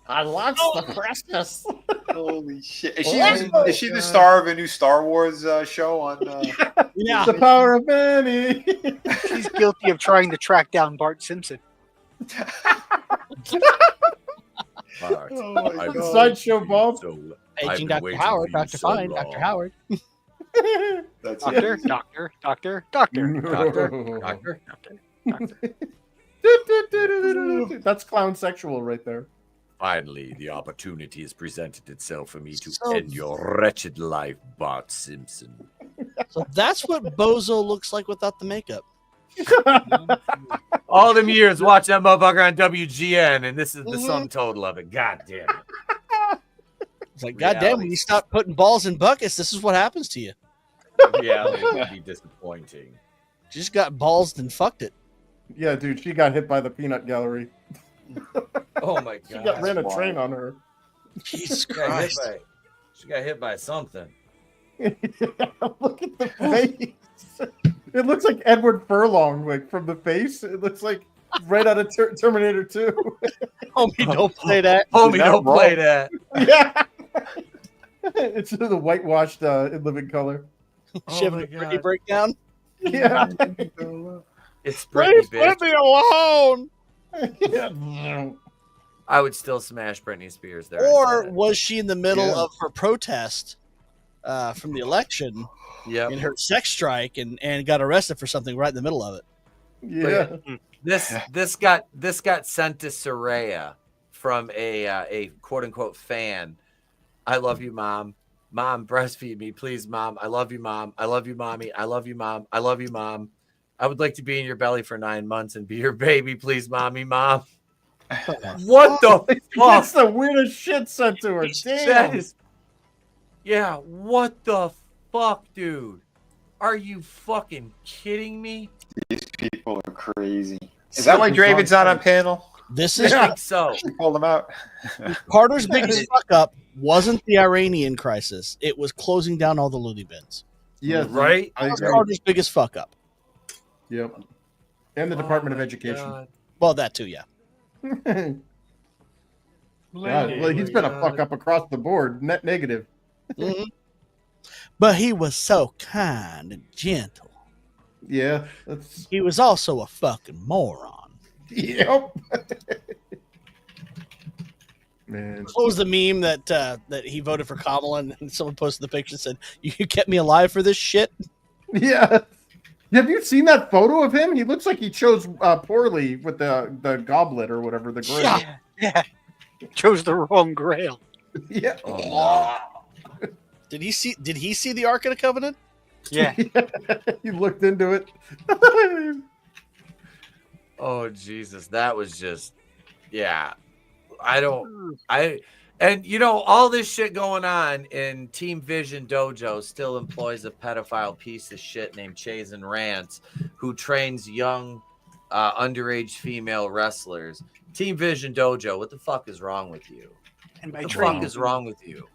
I lost the precious. Holy shit! Is she the star of a new Star Wars show on? Yeah. The power of many. She's guilty of trying to track down Bart Simpson. Bart, I've been Sideshow Bob. Paging been Dr. waiting Howard, for you Dr. so Fine, long. Dr. Howard. That's Doctor, it. doctor, doctor, doctor. That's clown sexual right there. Finally, the opportunity has presented itself for me to So- end your wretched life, Bart Simpson. So that's what Bozo looks like without the makeup. All them years watch that motherfucker on WGN, and this is the sum total of it. God damn it. It's like, goddamn, when you stop putting balls in buckets, this is what happens to you. Reality would be disappointing. Just got balls and fucked it. Yeah, dude, she got hit by the peanut gallery. Oh my She god. ran a train on her. Jesus She got hit Christ. she got hit by something. Look at the face. It looks like Edward Furlong, like from the face. It looks like right out of Terminator 2. Homie, don't play that. Homie, don't play that. Yeah. It's the whitewashed in living color. She having a Britney breakdown? Yeah. It's Britney, Please let bitch. me alone. Yeah. I would still smash Britney Spears there. Or was she in the middle Yeah. of her protest from the election Yep. in her sex strike and got arrested for something right in the middle of it? Yeah. This got sent to Soraya from a quote unquote fan. I love you, mom. Mom, breastfeed me, please, mom. I love you, mom. I love you, mommy. I love you, mom. I love you, mom. I would like to be in your belly for 9 months and be your baby, please, mommy, mom. What the fuck? That's the weirdest shit sent to her. Damn. That is, yeah, what the fuck, dude? Are you fucking kidding me? These people are crazy. Is that why Draven's not on panel? This is I think so. She pulled him out. Carter's biggest fuck up wasn't the Iranian crisis. It was closing down all the loony bins. Yeah, right? I That was agree. Carter's biggest fuck up. Yep. And the Department of Education. God. Well, that too, yeah. God, well, he's been a fuck up across the board. Net negative. Mhm. But he was so kind and gentle. Yeah, that's He was also a fucking moron. yep. Man, What was the meme that he voted for Kamala and someone posted the picture and said, "You kept me alive for this shit"? yeah. Have you seen that photo of him? He looks like he chose poorly with the goblet or whatever the grail. Yeah, yeah. Chose the wrong grail. Yeah. Did he see the Ark of the Covenant? Yeah. He looked into it. Oh Jesus, that was just, yeah. And you know, all this shit going on in Team Vision Dojo still employs a pedophile piece of shit named Chazen Rance, who trains young, underage female wrestlers. Team Vision Dojo, what the fuck is wrong with you? And by What the training, fuck is wrong with you?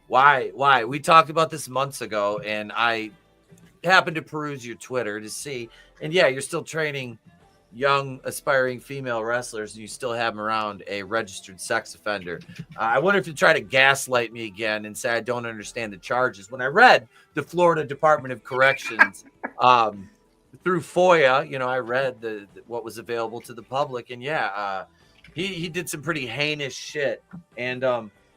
Why? We talked about this months ago, and I happened to peruse your Twitter to see, and yeah, you're still training young aspiring female wrestlers, and you still have them around a registered sex offender. I wonder if you try to gaslight me again and say I don't understand the charges. When I read the Florida Department of Corrections through FOIA, you know, I read the what was available to the public, and yeah, he did some pretty heinous shit, and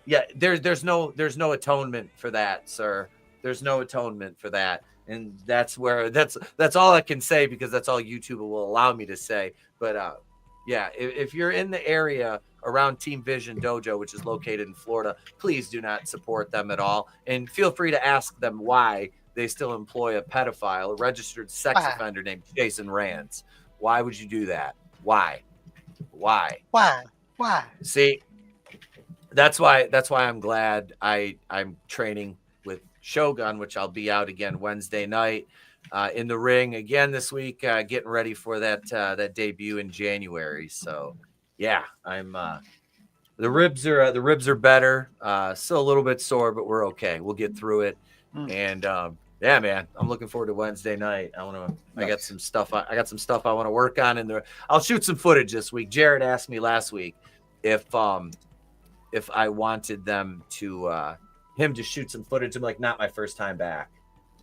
yeah, there's no atonement for that, sir. There's no atonement for that. And that's where that's all I can say, because that's all YouTube will allow me to say. But yeah, if you're in the area around Team Vision Dojo, which is located in Florida, please do not support them at all. And feel free to ask them why they still employ a pedophile, a registered sex offender named Jason Rance. Why would you do that? Why? See, that's why I'm glad I'm training with Shogun, which I'll be out again Wednesday night in the ring again this week, getting ready for that debut in January. So yeah, I'm the ribs are better, still a little bit sore, but we're okay. We'll get through it. And yeah, man, I'm looking forward to Wednesday night. I got some stuff I want to work on, and I'll shoot some footage this week. Jared asked me last week if if I wanted them to him to shoot some footage. I'm like, not my first time back.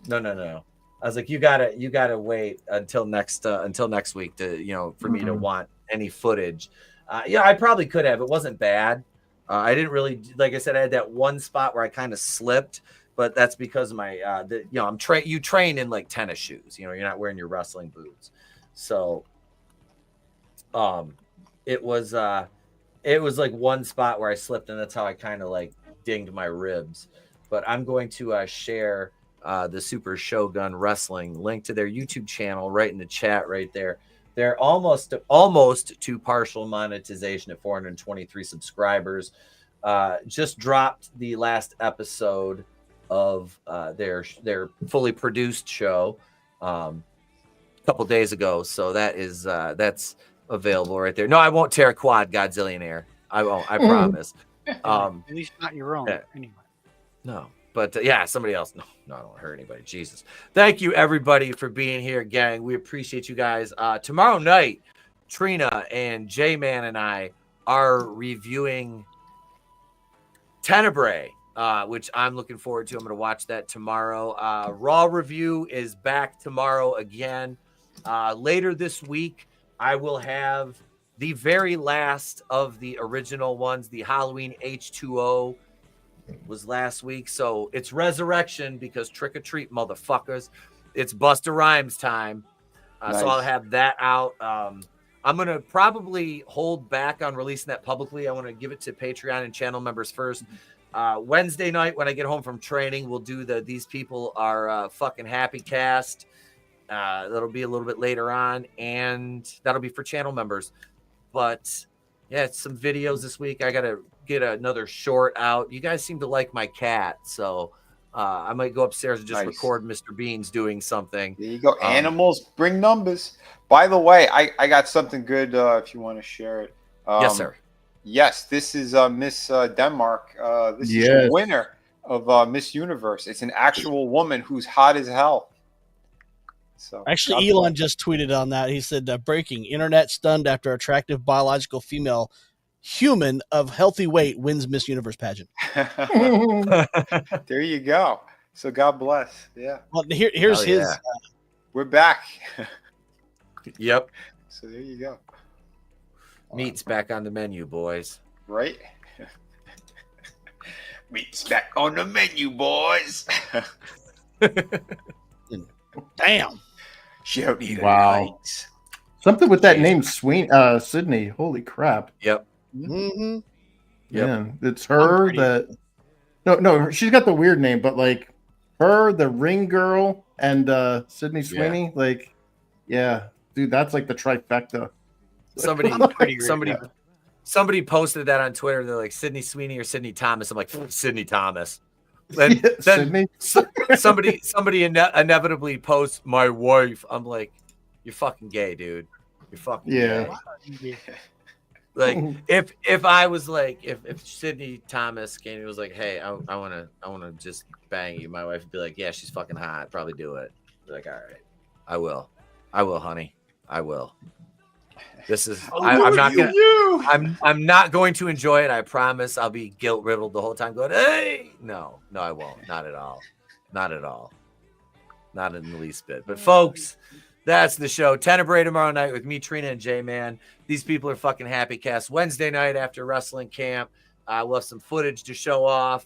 No. I was like, you gotta wait until next week to for me to want any footage. Yeah, I probably could have. It wasn't bad. I didn't really, like I said, I had that one spot where I kind of slipped, but that's because of my you train in like tennis shoes. You're not wearing your wrestling boots, so it was like one spot where I slipped, and that's how I kind of like dinged my ribs. But I'm going to share the Super Shogun Wrestling link to their YouTube channel right in the chat right there. They're almost to partial monetization at 423 subscribers. Just dropped the last episode of their fully produced show a couple days ago, so that's available right there. No, I won't tear a quad, Godzillionaire. I won't. I promise. At least not your own. Anyway. No. But somebody else. No, I don't hurt anybody. Jesus. Thank you, everybody, for being here, gang. We appreciate you guys. Tomorrow night, Trina and J-Man and I are reviewing Tenebrae, which I'm looking forward to. I'm going to watch that tomorrow. Raw review is back tomorrow again. Later this week, I will have the very last of the original ones, the Halloween H2O. Was last week, so it's resurrection because trick or treat, motherfuckers. It's Busta Rhymes time, Nice. So I'll have that out. I'm gonna probably hold back on releasing that publicly. I want to give it to Patreon and channel members first. Wednesday night when I get home from training, we'll do the These People Are Fucking Happy cast. That'll be a little bit later on, and that'll be for channel members. But yeah, it's some videos this week. I gotta get another short out. You guys seem to like my cat, so I might go upstairs and just record Mr. Beans doing something. There you go. Animals bring numbers. By the way, I got something good if you want to share it. Yes, sir. Yes, this is Miss Denmark. This is the winner of Miss Universe. It's an actual woman who's hot as hell. So actually, Elon just tweeted on that. He said, breaking, internet stunned after attractive biological female human of healthy weight wins Miss Universe pageant. There you go. So God bless. Yeah. Well, here's his. We're back. Yep. So there you go. Meat's back on the menu, boys. Right? Meat's back on the menu, boys. Damn. She don't need Wow. lights. Something with that name, Sydney. Holy crap. Yep. Mm-hmm. Yeah, it's her that. No, she's got the weird name, but like her, the Ring Girl, and Sydney Sweeney. Like, yeah, dude, that's like the trifecta. Somebody posted that on Twitter. They're like Sydney Sweeney or Sydney Thomas. I'm like Sydney Thomas. Then somebody inevitably posts my wife. I'm like, you're fucking gay, dude. You're fucking gay. Like if I was like if Sydney Thomas came and was like, hey, I wanna just bang you, my wife would be like, yeah, she's fucking hot. I'd probably do it. Be like, all right, I will, honey, I will. This is I'm not going to enjoy it. I promise. I'll be guilt riddled the whole time. Going, hey, no, I won't. Not at all. Not in the least bit. But folks, that's the show. Tenebrae tomorrow night with me, Trina, and J-Man. These People Are Fucking Happy cast Wednesday night after wrestling camp. We'll have some footage to show off.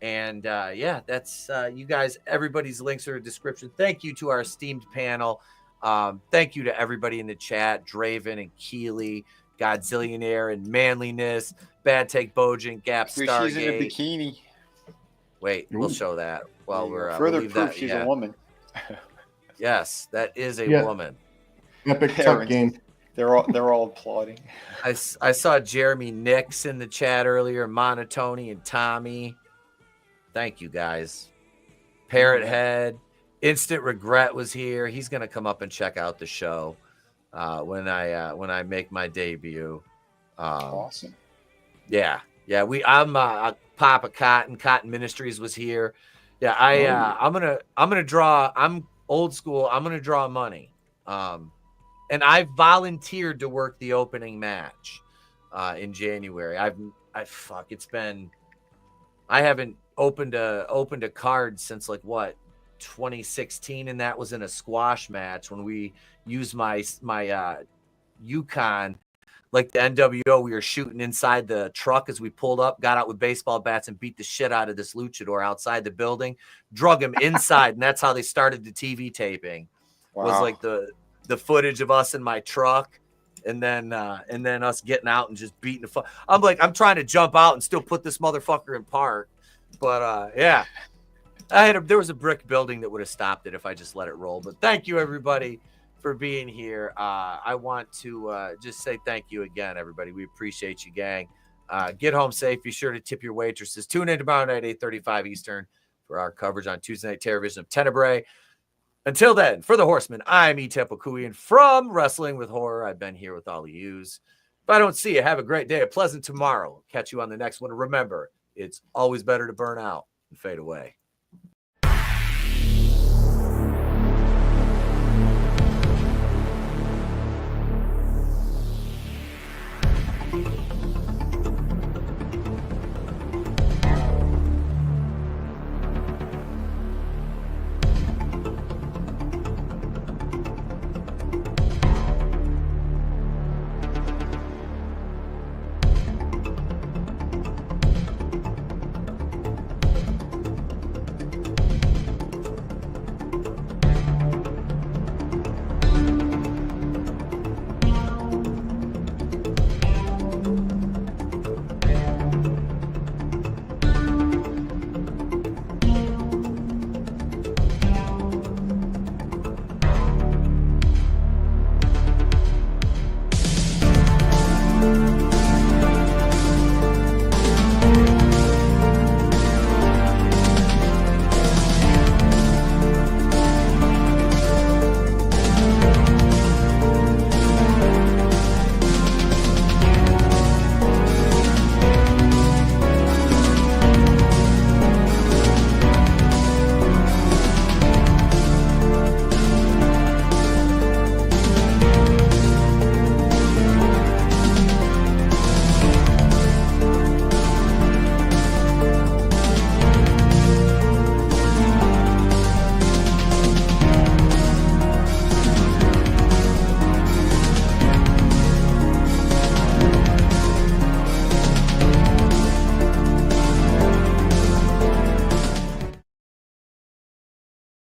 And that's you guys. Everybody's links are in the description. Thank you to our esteemed panel. Thank you to everybody in the chat, Draven and Keeley, Godzillionaire and Manliness, Bad Take Bojin, Gap Stargate. She's in a bikini. Wait, we'll show that while we're further we'll proof that, she's a woman. Yes, that is a woman. Epic tuck game. They're all applauding. I saw Jeremy Nix in the chat earlier, monoTony and Tommy. Thank you guys. Parrot Head. Instant Regret was here. He's gonna come up and check out the show when I make my debut. Awesome. Yeah. I'm Papa Cotton Ministries was here. Yeah, I'm gonna draw. I'm old school. I'm gonna draw money. And I volunteered to work the opening match in January. I haven't opened a card since like what 2016, and that was in a squash match when we used my Yukon, like the NWO. We were shooting inside the truck as we pulled up, got out with baseball bats and beat the shit out of this luchador outside the building, drug him inside, and that's how they started the TV taping. Wow. Was like the footage of us in my truck, and then us getting out and just beating the fuck. I'm trying to jump out and still put this motherfucker in park, but yeah. There was a brick building that would have stopped it if I just let it roll. But thank you, everybody, for being here. I want to just say thank you again, everybody. We appreciate you, gang. Get home safe. Be sure to tip your waitresses. Tune in tomorrow night, 8:35 Eastern, for our coverage on Tuesday Night Terrorvision of Tenebrae. Until then, for the Horseman, I'm Etep Okuian from Wrestling with Horror. I've been here with all of yous. If I don't see you, have a great day, a pleasant tomorrow. Catch you on the next one. Remember, it's always better to burn out and fade away.